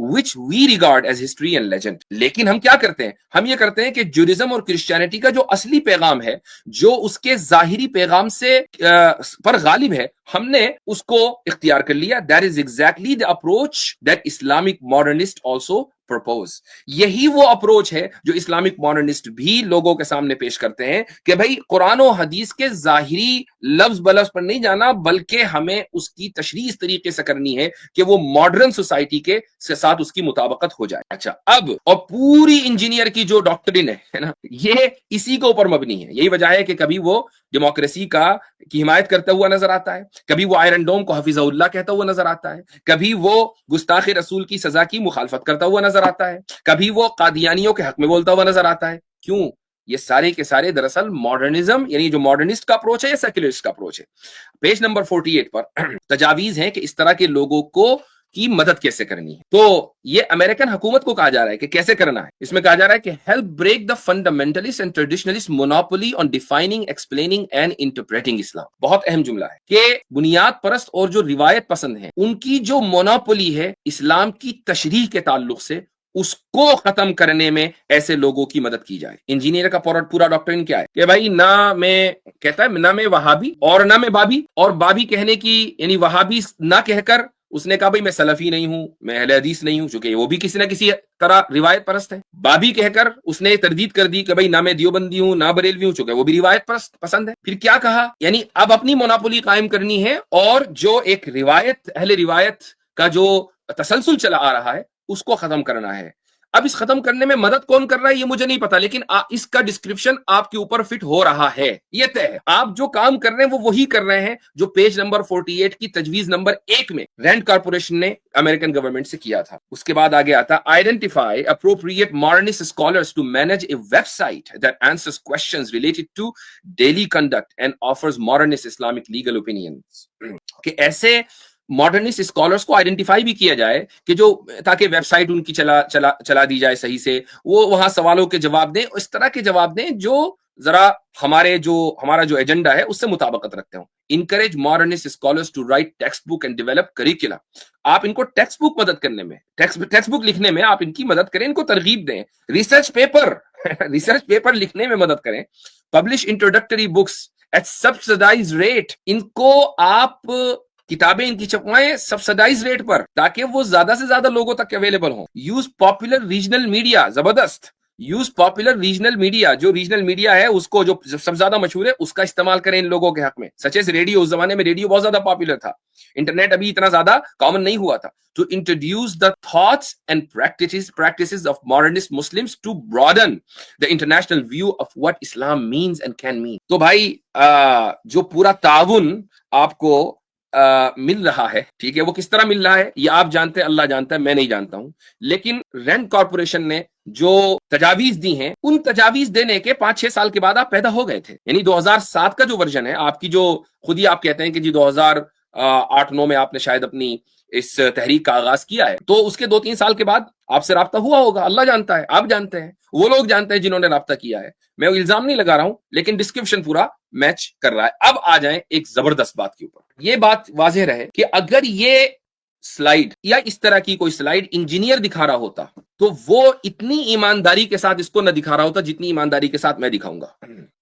which we regard as history and legend. لیکن ہم کیا کرتے ہیں, ہم یہ کرتے ہیں کہ جوڈیزم اور کرسچینٹی کا جو اصلی پیغام ہے, جو اس کے ظاہری پیغام سے پر غالب ہے, ہم نے اس کو اختیار کر لیا. That is exactly the approach that Islamic modernists also propose. یہی وہ اپروچ ہے جو اسلامک ماڈرنسٹ بھی لوگوں کے سامنے پیش کرتے ہیں کہ بھائی قرآن و حدیث کے ظاہری لفظ بلفظ پر نہیں جانا، بلکہ ہمیں اس کی تشریح اس طریقے سے کرنی ہے کہ وہ ماڈرن سوسائٹی کے ساتھ اس کی مطابقت ہو جائے. اچھا، اب اور پوری انجینئر کی جو ڈاکٹرن ہے نا، یہ اسی کے اوپر مبنی ہے. یہی وجہ ہے کہ کبھی وہ ڈیموکریسی کی حمایت کرتا ہوا نظر آتا ہے، کبھی وہ آئرن ڈوم کو حفظہ اللہ کہتا ہوا نظر آتا ہے، کبھی وہ گستاخ رسول کی سزا کی مخالفت کرتا ہوا نظر آتا ہے، کبھی وہ قادیانیوں کے حق میں بولتا ہوا نظر آتا ہے. کیوں؟ یہ سارے کے سارے دراصل ماڈرنزم، یعنی جو ماڈرنسٹ کا اپروچ ہے یا سیکولرسٹ کا اپروچ ہے. پیج نمبر 48 پر تجاویز ہیں کہ اس طرح کے لوگوں کو کی مدد کیسے کرنی ہے. تو یہ امریکن حکومت کو کہا جا رہا ہے کہ کیسے کرنا ہے. اس میں کہا جا رہا ہے کہ help break the fundamentalist and traditionalist monopoly on defining, explaining and interpreting Islam. بہت اہم جملہ ہے کہ بنیاد پرست اور جو روایت پسند ہیں ان کی جو مونوپولی ہے اسلام کی تشریح کے تعلق سے، اس کو ختم کرنے میں ایسے لوگوں کی مدد کی جائے. انجینئر کا پورا ڈاکٹرن کیا ہے کہ بھائی نہ میں کہتا ہے نہ میں وہابی اور نہ میں بابی، اور بابی کہنے کی یعنی وہابی نہ کہہ کر اس نے کہا بھائی میں سلفی نہیں ہوں، میں اہل حدیث نہیں ہوں، چونکہ وہ بھی کسی نہ کسی طرح روایت پرست ہے. بابی کہہ کر اس نے تردید کر دی کہ بھائی نہ میں دیوبندی ہوں نہ بریلوی ہوں، چونکہ وہ بھی روایت پرست پسند ہے. پھر کیا کہا؟ یعنی اب اپنی مونوپولی قائم کرنی ہے، اور جو ایک روایت، اہل روایت کا جو تسلسل چلا آ رہا ہے اس کو ختم کرنا ہے. اب اس ختم کرنے میں مدد کون کر رہا ہے یہ مجھے نہیں پتا، لیکن اس کا ڈسکرپشن آپ کے اوپر فٹ ہو رہا ہے، یہ طے ہے. آپ جو کام کر رہے ہیں وہ وہی کر رہے ہیں جو پیج نمبر 48 کی تجویز نمبر 1 میں رینڈ کارپوریشن نے امریکن گورنمنٹ سے کیا تھا. اس کے بعد آگے آتا identify appropriate modernist scholars to manage a website that answers questions related to daily conduct and offers modernist Islamic legal opinions. کہ ایسے ماڈرنسٹ اسکالرس کو آئیڈینٹیفائی بھی کیا جائے کہ جو تاکہ ویب سائٹ ان کی چلا دی جائے صحیح سے، وہ وہاں سوالوں کے جواب دیں، اس طرح کے جواب دیں جو ذرا ہمارا جو ایجنڈا ہے اس سے مطابقت رکھتے ہوں. Encourage modernist scholars to write textbook and develop curricula. آپ ان کو ٹیکسٹ بک مدد کرنے میں، ٹیکسٹ بک لکھنے میں آپ ان کی مدد کریں، ان کو ترغیب دیں. ریسرچ پیپر لکھنے میں مدد کریں. Publish introductory books at subsidized rate. ان کو آپ کتابیں ان کی چھپوائیں سبسڈائز ریٹ پر تاکہ وہ زیادہ سے زیادہ لوگوں تک اویلیبل ہوں. Use popular regional media. زبردست. Use popular regional media. جو ریجنل میڈیا ہے اس کو جو سب سے زیادہ مشہور ہے اس کا استعمال کریں ان لوگوں کے حق میں. Such as radio. اس زمانے میں ریڈیو بہت زیادہ پاپولر تھا، انٹرنیٹ ابھی اتنا زیادہ کامن نہیں ہوا تھا. To introduce the thoughts and practices of modernist Muslims to broaden the international view of what Islam means and can mean. تو بھائی جو پورا تعاون آپ کو مل رہا ہے، ٹھیک ہے، وہ کس طرح مل رہا ہے یہ آپ جانتے ہیں، اللہ جانتا ہے، میں نہیں جانتا ہوں. لیکن رینڈ کارپوریشن نے جو تجاویز دی ہیں ان تجاویز دینے کے 5-6 سال کے بعد آپ پیدا ہو گئے تھے. یعنی 2007 کا جو ورژن ہے آپ کی، جو خود ہی آپ کہتے ہیں کہ جی 2008-9 میں آپ نے شاید اپنی اس تحریک کا آغاز کیا ہے، تو اس کے 2-3 سال کے بعد آپ سے رابطہ ہوا ہوگا. اللہ جانتا ہے، آپ جانتے ہیں، وہ لوگ جانتے ہیں جنہوں نے رابطہ کیا ہے. میں الزام نہیں لگا رہا ہوں، لیکن ڈسکرپشن پورا میچ کر رہا ہے. اب آ جائیں ایک زبردست بات کے اوپر. یہ بات واضح رہے کہ اگر یہ سلائیڈ یا اس طرح کی کوئی سلائیڈ انجینئر دکھا رہا ہوتا تو وہ اتنی ایمانداری کے ساتھ اس کو نہ دکھا رہا ہوتا جتنی ایمانداری کے ساتھ میں دکھاؤں گا.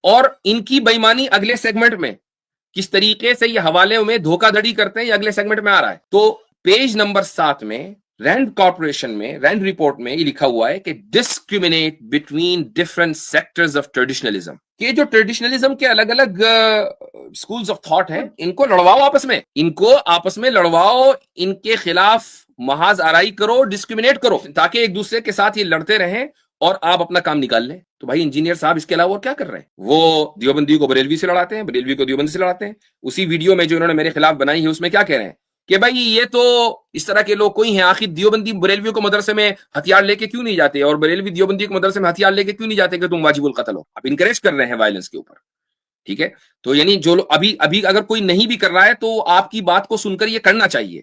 اور ان کی بےایمانی اگلے سیگمنٹ میں کس طریقے سے یہ حوالے میں دھوکہ دھڑی کرتے ہیں یہ اگلے سیگمنٹ میں آ رہا ہے. تو پیج نمبر 7 میں رینڈ کارپوریشن میں رینڈ رپورٹ میں یہ لکھا ہوا ہے کہ discriminate between different sectors of traditionalism. کہ جو ٹریڈیشنلزم کے الگ الگ سکولز آف تھاٹ ہیں ان کو لڑواؤ، آپس میں لڑواؤ، ان کے خلاف محاذ آرائی کرو، ڈسکریمنیٹ کرو، تاکہ ایک دوسرے کے ساتھ یہ لڑتے رہیں اور آپ اپنا کام نکال لیں. تو بھائی انجینئر صاحب اس کے علاوہ اور کیا کر رہے ہیں؟ وہ دیوبندی کو بریلوی سے لڑاتے ہیں، بریلوی کو دیوبندی سے لڑاتے ہیں. اسی ویڈیو میں جو انہوں نے میرے خلاف بنائی ہے اس میں کیا کہہ رہے ہیں کہ بھائی یہ تو اس طرح کے لوگ کوئی ہیں، آخر دیوبندی بریلوی کو مدرسے میں ہتھیار لے کے کیوں نہیں جاتے، اور بریلوی دیوبندی کو مدرسے میں ہتھیار لے کے کیوں نہیں جاتے کہ تم واجب القتل ہو. آپ انکریج کر رہے ہیں وائلنس کے اوپر، ٹھیک ہے. تو یعنی جو ابھی اگر کوئی نہیں بھی کر رہا ہے تو آپ کی بات کو سن کر یہ کرنا چاہیے.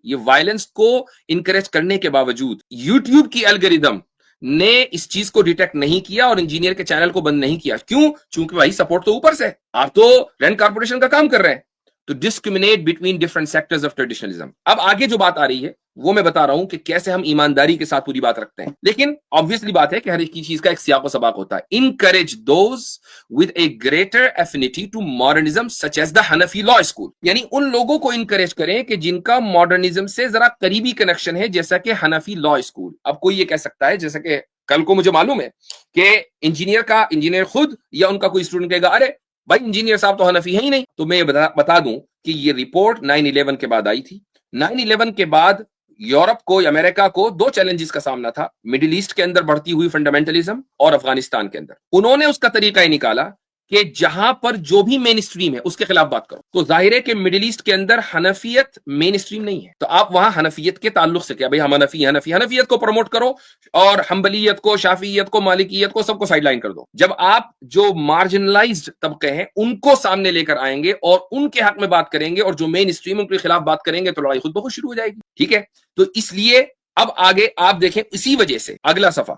یہ وائلنس کو انکریج کرنے کے باوجود یوٹیوب کی الگوریدم نے اس چیز کو ڈیٹیکٹ نہیں کیا اور انجینئر کے چینل کو بند نہیں کیا. کیوں؟ چونکہ بھائی سپورٹ تو اوپر سے، آپ تو رینڈ کارپوریشن کا کام کر رہے ہیں. to discriminate between different sectors of traditionalism. اب آگے جو بات آ رہی ہے وہ میں بتا رہا ہوں کہ کیسے ہم ایمانداری کے ساتھ پوری بات رکھتے ہیں، لیکن obviously بات ہے کہ ہر ایک چیز کا ایک سیاق و سباق ہوتا ہے. Encourage those with a greater affinity to modernism such as the Hanafi law school. یعنی ان لوگوں کو انکریج کریں کہ جن کا ماڈرنزم سے ذرا قریبی کنیکشن ہے، جیسا کہ حنفی لا اسکول. اب کوئی یہ کہہ سکتا ہے جیسا کہ کل کو مجھے معلوم ہے کہ انجینئر خود یا ان کا کوئی اسٹوڈنٹ کہے گا ارے بھائی انجینئر صاحب تو حنفی ہے ہی نہیں. تو میں بتا دوں کہ یہ رپورٹ 9/11 کے بعد آئی تھی. 9/11 کے بعد یورپ کو یا امریکہ کو دو چیلنجز کا سامنا تھا، مڈل ایسٹ کے اندر بڑھتی ہوئی فنڈامنٹلزم اور افغانستان کے اندر. انہوں نے اس کا طریقہ ہی نکالا کہ جہاں پر جو بھی مین اسٹریم ہے اس کے خلاف بات کرو. تو ظاہر ہے کہ مڈل ایسٹ کے اندر حنفیت مین اسٹریم نہیں ہے، تو آپ وہاں حنفیت کے تعلق سے کیا بھائی ہم حنفیت کو پروموٹ کرو اور حنبلیت کو، شافعیت کو، مالکیت کو، سب کو سائڈ لائن کر دو. جب آپ جو مارجنلائزڈ طبقے ہیں ان کو سامنے لے کر آئیں گے اور ان کے حق میں بات کریں گے اور جو مین اسٹریم ان کے خلاف بات کریں گے تو لڑائی خود بخود شروع ہو جائے گی. ٹھیک ہے، تو اس لیے اب آگے آپ دیکھیں، اسی وجہ سے اگلا صفحہ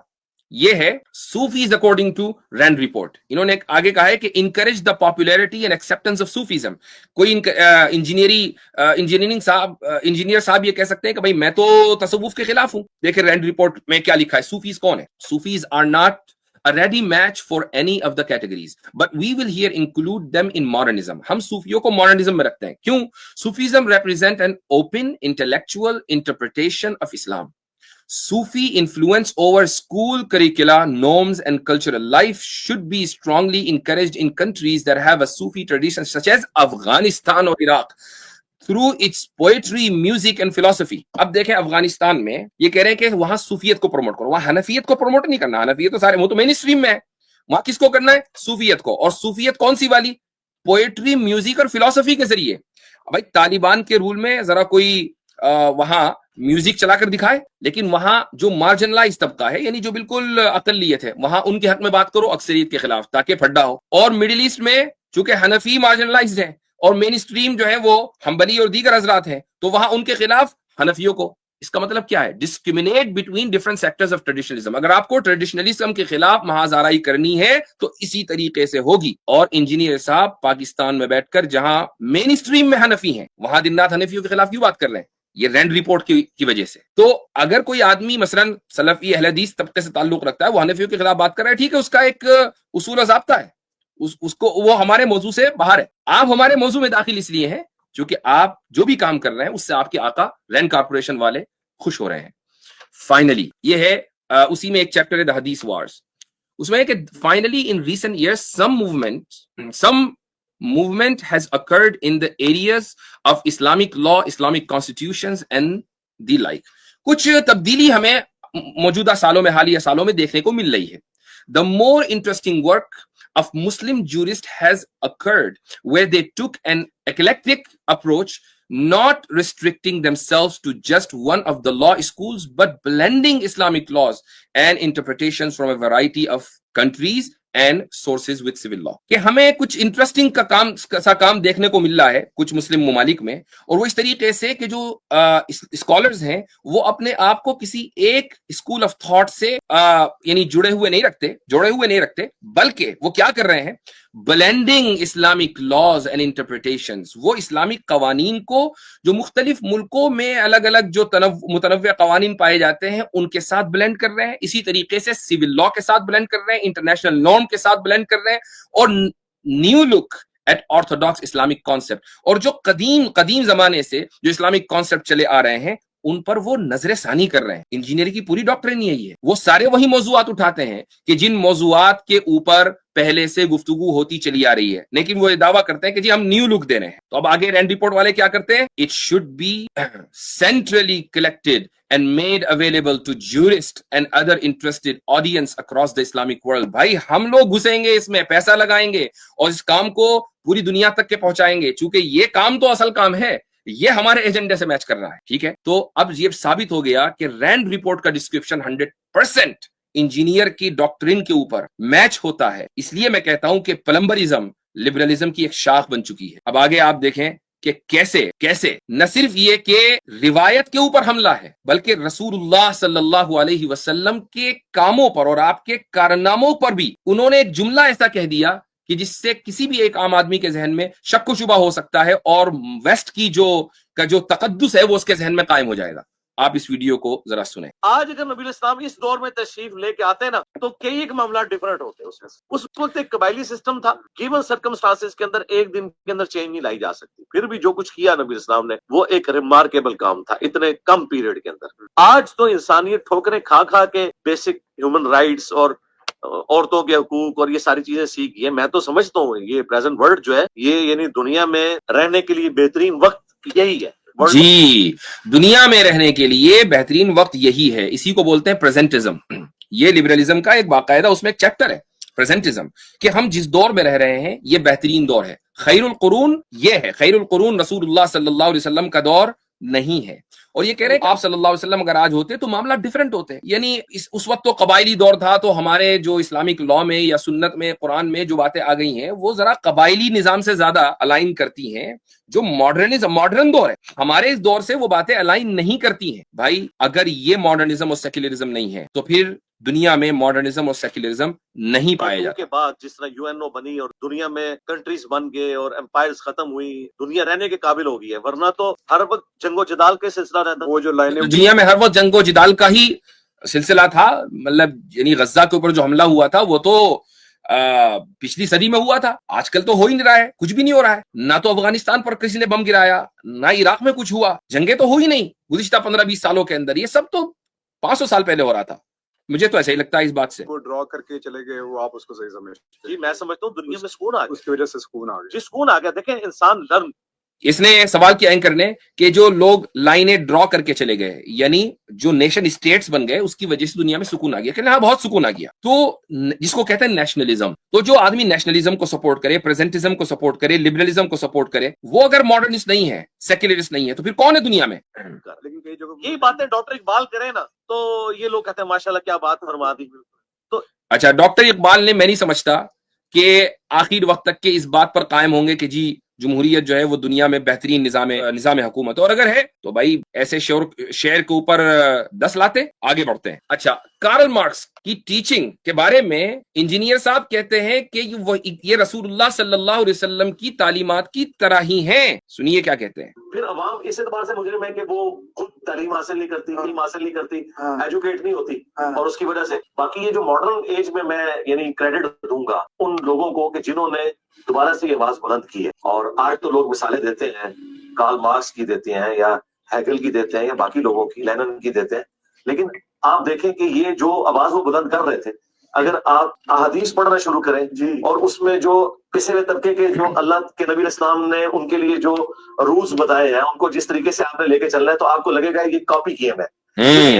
یہ ہے Sufis according to Rand report. انہوں نے آگے کہا ہے کہ encourage the popularity and acceptance of Sufism. کوئی انجینئر صاحب یہ کہہ سکتے ہیں کہ بھائی میں تو تصوف کے خلاف ہوں. دیکھیں رینڈ رپورٹ میں کیا لکھا ہے، صوفیز کون ہے. Sufis are not a ready match for any of the categories but we will here include them in modernism. ہم صوفیوں کو ماڈرنزم میں رکھتے ہیں. کیوں؟ Sufism represent an open intellectual interpretation of Islam. Sufi influence over school curricula, norms and cultural life should be strongly encouraged in countries that have a Sufi tradition such as Afghanistan or Iraq through its poetry, music and philosophy. اب دیکھیں افغانستان میں یہ کہہ رہے ہیں کہ وہاں صوفیت کو پروموٹ کرو، وہاں حنفیت کو پروموٹ نہیں کرنا. حنفیت تو سارے وہ تو مین اسٹریم میں ہے، وہاں کس کو کرنا ہے؟ صوفیت کو. اور صوفیت کون سی والی؟ پوئٹری، میوزک اور فلسفی کے ذریعے. بھائی طالبان کے رول میں ذرا کوئی وہاں میوزک چلا کر دکھائے، لیکن وہاں جو مارجنلائز طبقہ ہے یعنی جو بالکل اقلیت ہے وہاں ان کے حق میں بات کرو اکثریت کے خلاف تاکہ پھڈا ہو. اور مڈل ایسٹ میں چونکہ حنفی مارجنلائزڈ ہیں اور مین اسٹریم جو ہے وہ حنبلی اور دیگر حضرات ہیں تو وہاں ان کے خلاف حنفیوں کو. اس کا مطلب کیا ہے؟ Discriminate between different sectors of traditionalism. اگر آپ کو ٹریڈیشنلزم کے خلاف محاذ آرائی کرنی ہے تو اسی طریقے سے ہوگی. اور انجینئر صاحب پاکستان میں بیٹھ کر جہاں مین اسٹریم میں حنفی ہیں وہاں دن رات حنفیوں کے خلاف کیوں بات کر رہے ہیں؟ یہ رینڈ رپورٹ کی وجہ سے. تو اگر کوئی آدمی مثلا سلفی اہل حدیث طبقے سے تعلق رکھتا ہے وہ حنفیوں کے خلاف بات کر رہا ہے، ٹھیک ہے، اس کا ایک اصول و ضابطہ ہے، اس کو وہ ہمارے موضوع سے باہر ہے. آپ ہمارے موضوع میں داخل اس لیے ہیں چونکہ آپ جو بھی کام کر رہے ہیں اس سے آپ کے آقا رینڈ کارپوریشن والے خوش ہو رہے ہیں. فائنلی یہ ہے اسی میں ایک چیپٹر ہے دا حدیث وارز. اس میں ہے کہ finally in recent years some movement has occurred in the areas of Islamic law, Islamic constitutions and the like. کچھ تبدیلی ہمیں موجودہ سالوں میں، حالیہ سالوں میں دیکھنے کو مل رہی ہے. The more interesting work of Muslim jurists has occurred where they took an eclectic approach, not restricting themselves to just one of the law schools but blending Islamic laws and interpretations from a variety of countries and sources with civil law. کہ ہمیں کچھ interesting کا کام دیکھنے کو مل رہا ہے کچھ مسلم ممالک میں، اور وہ اس طریقے سے کہ جو اسکالرز ہیں وہ اپنے آپ کو کسی ایک اسکول آف تھاٹ سے یعنی جڑے ہوئے نہیں رکھتے بلکہ وہ کیا کر رہے ہیں؟ Blending Islamic laws and interpretations. وہ اسلامک قوانین کو جو مختلف ملکوں میں الگ الگ جو متنوع قوانین پائے جاتے ہیں ان کے ساتھ بلینڈ کر رہے ہیں، اسی طریقے سے سول لا کے ساتھ بلینڈ کر رہے ہیں، انٹرنیشنل نارم کے ساتھ بلینڈ کر رہے ہیں، اور new look at orthodox Islamic concept. اور جو قدیم زمانے سے جو اسلامک کانسیپٹ چلے آ رہے ہیں ان پر وہ نظر ثانی کر رہے ہیں. انجینئر کی پوری ڈاکٹرن نہیں ہے یہ، وہ سارے وہی موضوعات اٹھاتے ہیں کہ جن موضوعات کے اوپر پہلے سے گفتگو ہوتی چلی آ رہی ہے، لیکن وہ یہ دعویٰ کرتے ہیں کہ جی ہم نیو لک دے رہے ہیں. تو اب آگے رینڈ رپورٹ والے کیا کرتے ہیں؟ It should be centrally collected and made available to jurists and other interested audience across the Islamic world. بھائی ہم لوگ گھسیں گے اس میں، پیسہ لگائیں گے اور اس کام کو پوری دنیا تک کے پہنچائیں گے، چونکہ یہ کام تو اصل کام ہے، یہ ہمارے ایجنڈے سے میچ کر رہا ہے. ٹھیک ہے، تو اب یہ ثابت ہو گیا کہ رینڈ رپورٹ کا ڈسکرپشن 100% انجینئر کی ڈاکٹرین کے اوپر میچ ہوتا ہے. اس لیے میں کہتا ہوں کہ پلمبرزم لبرلزم کی ایک شاخ بن چکی ہے. اب آگے آپ دیکھیں کہ کیسے نہ صرف یہ کہ روایت کے اوپر حملہ ہے بلکہ رسول اللہ صلی اللہ علیہ وسلم کے کاموں پر اور آپ کے کارناموں پر بھی انہوں نے ایک جملہ ایسا کہہ دیا کہ جس سے کسی بھی ایک عام آدمی کے ذہن میں شک و شبہ ہو سکتا ہے اور ویسٹ کی جو تقدس ہے وہ اس کے ذہن میں قائم ہو جائے گا. آپ اس ویڈیو کو ذرا سنیں. آج اگر نبی اسلام اس دور میں تشریف لے کے آتے نا تو کئی ایک معاملات ڈیفرنٹ ہوتے. اس وقت ایک قبائلی سسٹم تھا. گیون سرکمسٹانسز کے اندر ایک دن کے اندر چینج نہیں لائی جا سکتی. پھر بھی جو کچھ کیا نبی اسلام نے وہ ایک ریمارکیبل کام تھا اتنے کم پیریڈ کے اندر. آج تو انسانیت ٹھوکریں کھا کھا کے بیسک ہیومن رائٹس اور عورتوں کے حقوق اور یہ ساری چیزیں سیکھ گئی. میں تو سمجھتا ہوں یہ پریزنٹ ورلڈ جو ہے یہ یعنی دنیا میں رہنے کے لیے بہترین وقت یہی ہے. جی, دنیا میں رہنے کے لیے بہترین وقت یہی ہے. اسی کو بولتے ہیں پریزنٹزم. یہ لبرلزم کا ایک باقاعدہ اس میں ایک چیپٹر ہے پریزنٹزم, کہ ہم جس دور میں رہ رہے ہیں یہ بہترین دور ہے. خیر القرون یہ ہے, خیر القرون رسول اللہ صلی اللہ علیہ وسلم کا دور نہیں ہے. اور یہ کہہ رہے ہیں کہ آپ صلی اللہ علیہ وسلم اگر آج ہوتے تو معاملہ ڈیفرنٹ ہوتے. یعنی اس وقت تو قبائلی دور تھا, تو ہمارے جو اسلامک لا میں یا سنت میں قرآن میں جو باتیں آ گئی ہیں وہ ذرا قبائلی نظام سے زیادہ الائن کرتی ہیں. جو ماڈرن دور ہے ہمارے اس دور سے وہ باتیں الائن نہیں کرتی ہیں. بھائی اگر یہ ماڈرنزم اور سیکولرزم نہیں ہے تو پھر دنیا میں ماڈرنزم اور سیکولرزم نہیں پائے جاتے. کے بعد جس طرح یو این او بنی اور دنیا میں کنٹریز بن گئے اور امپائرز ختم ہوئی, دنیا رہنے کے قابل ہو گئی ہے. ورنہ تو ہر وقت جنگ و جدال کے سلسلہ رہتا. وہ جو لائنیں دنیا میں ہر وقت جنگ و جدال کا ہی سلسلہ تھا. مطلب یعنی غزہ کے اوپر جو حملہ ہوا تھا وہ تو پچھلی صدی میں ہوا تھا. آج کل تو ہو ہی نہیں رہا ہے, کچھ بھی نہیں ہو رہا ہے. نہ تو افغانستان پر کسی نے بم گرایا, نہ عراق میں کچھ ہوا. جنگیں تو ہو ہی نہیں گزشتہ 15-20 سالوں کے اندر. یہ سب تو 500 سال پہلے ہو رہا تھا. مجھے تو ایسا ہی لگتا ہے اس بات سے. وہ ڈرا کر کے چلے گئے, وہ آپ اس کو صحیح سمجھتے. جی میں سمجھتا ہوں دنیا میں سکون آ گیا. اس کی وجہ سے سکون آ گیا. جی سکون آ گیا. دیکھیں انسان لرن. اس نے سوال کیا اینکر نے کہ جو لوگ لائنیں ڈرا کر کے چلے گئے یعنی جو نیشن اسٹیٹس بن گئے اس کی وجہ سے دنیا میں سکون آ گیا. کہ ہاں بہت سکون آ گیا. تو جس کو کہتے ہیں نیشنلزم, تو جو آدمی نیشنلزم کو سپورٹ کرے, پریزنٹزم کو سپورٹ کرے, لبرلزم کو سپورٹ کرے, وہ اگر ماڈرنسٹ نہیں ہے, سیکولرسٹ نہیں ہے, تو پھر کون ہے دنیا میں؟ لیکن کئی جگہ یہی باتیں ڈاکٹر اقبال کریں نا تو یہ لوگ کہتے ہیں ماشاءاللہ کیا بات فرما دی. تو اچھا, ڈاکٹر اقبال نے, میں نہیں سمجھتا کہ آخر وقت تک کے اس بات پر قائم ہوں گے کہ جی جمہوریت جو ہے وہ دنیا میں بہترین نظام حکومت. اور اگر ہے تو بھائی ایسے شعر کے اوپر 10 لاتے. آگے بڑھتے ہیں. اچھا, کارل مارکس کی ٹیچنگ کے بارے میں انجینئر صاحب کہتے ہیں کہ یہ رسول اللہ صلی اللہ علیہ وسلم کی تعلیمات کی طرح ہی ہیں. سنیے کیا کہتے ہیں. پھر عوام اس اعتبار سے مجرم ہے کہ وہ خود تعلیم حاصل نہیں کرتی, علم حاصل نہیں کرتی, ایجوکیٹ نہیں ہوتی, اور اس کی وجہ سے باقی یہ جو ماڈرن ایج میں یعنی کریڈٹ دوں گا ان لوگوں کو کہ جنہوں نے دوبارہ سے یہ آواز بلند کی ہے. اور آج تو لوگ مثالیں دیتے ہیں, کارل مارکس کی دیتے ہیں یا ہیگل کی دیتے ہیں یا باقی لوگوں کی, لینن کی دیتے ہیں. لیکن آپ دیکھیں کہ یہ جو آواز وہ بلند کر رہے تھے, اگر آپ احادیث پڑھنا شروع کریں اور اس میں جو پسے ہوئے طبقے کے جو اللہ کے نبی اسلام نے ان کے لیے جو رولز بتائے ہیں ان کو جس طریقے سے آپ نے لے کے چلنا ہے تو آپ کو لگے گا یہ کاپی کیے میں.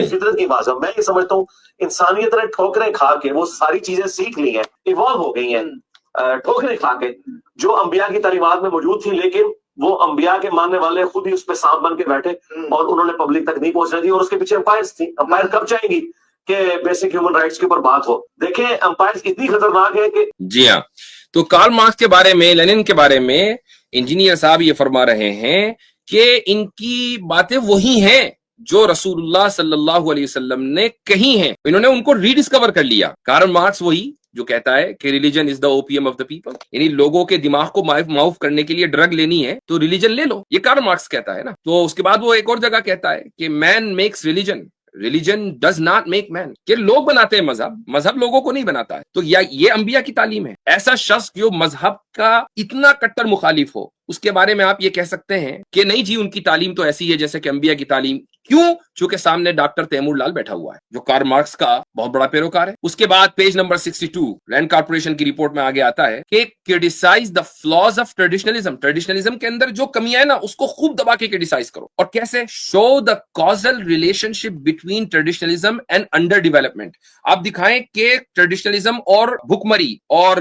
فطرت کی بات ہے. میں یہ سمجھتا ہوں انسانیت نے ٹھوکریں کھا کے وہ ساری چیزیں سیکھ لی ہیں, ایوالو ہو گئی ہیں ٹھوکریں کھا کے, جو انبیاء کی تعلیمات میں موجود تھی. لیکن وہ انبیاء کے ماننے والے خود ہی اس پہ سانپ بن کے بیٹھے اور انہوں نے پبلک تک نہیں پہنچنے دی. اور اس کے پیچھے امپائرز تھی. امپائر کب چاہیں گی کہ بیسک ہیومن رائٹس کے اوپر بات ہو؟ دیکھیں امپائرز اتنی خطرناک ہے کہ جی ہاں. تو کارل مارکس کے بارے میں, لینن کے بارے میں انجینئر صاحب یہ فرما رہے ہیں کہ ان کی باتیں وہی ہیں جو رسول اللہ صلی اللہ علیہ وسلم نے کہی ہیں. انہوں نے ان کو ری ڈسکور کر لیا. کارل مارکس وہی جو کہتا ہے کہ religion is the opium of the people, یعنی لوگوں کے دماغ کو معاف کرنے کے لیے ڈرگ لینی ہے تو ریلیجن لے لو. یہ کارل مارکس کہتا ہے نا. تو اس کے بعد وہ ایک اور جگہ کہتا ہے کہ man makes religion, religion does not make man, کہ لوگ بناتے ہیں مذہب, مذہب لوگوں کو نہیں بناتا ہے. تو یہ انبیاء کی تعلیم ہے. ایسا شخص جو مذہب کا اتنا کٹر مخالف ہو اس کے بارے میں آپ یہ کہہ سکتے ہیں کہ نہیں جی ان کی تعلیم تو ایسی ہے جیسے کہ انبیاء کی تعلیم. کیوں؟ چونکہ سامنے ڈاکٹر تیمور لال بیٹھا ہوا ہے جو کارل مارکس کا بہت بڑا پیروکار ہے. اس کے بعد پیج نمبر 62 رینڈ کارپوریشن کی رپورٹ میں آگے آتا ہے کہ کرٹیسائز دا فلاز آف ٹریڈیشنلزم. ٹریڈیشنلزم کے اندر جو کمیاں ہیں نا اس کو خوب دبا کے کرٹیسائز کرو. اور کیسے؟ Show the causal relationship between traditionalism and underdevelopment. آپ دکھائیں کہ ٹریڈیشنلزم اور بھکمری اور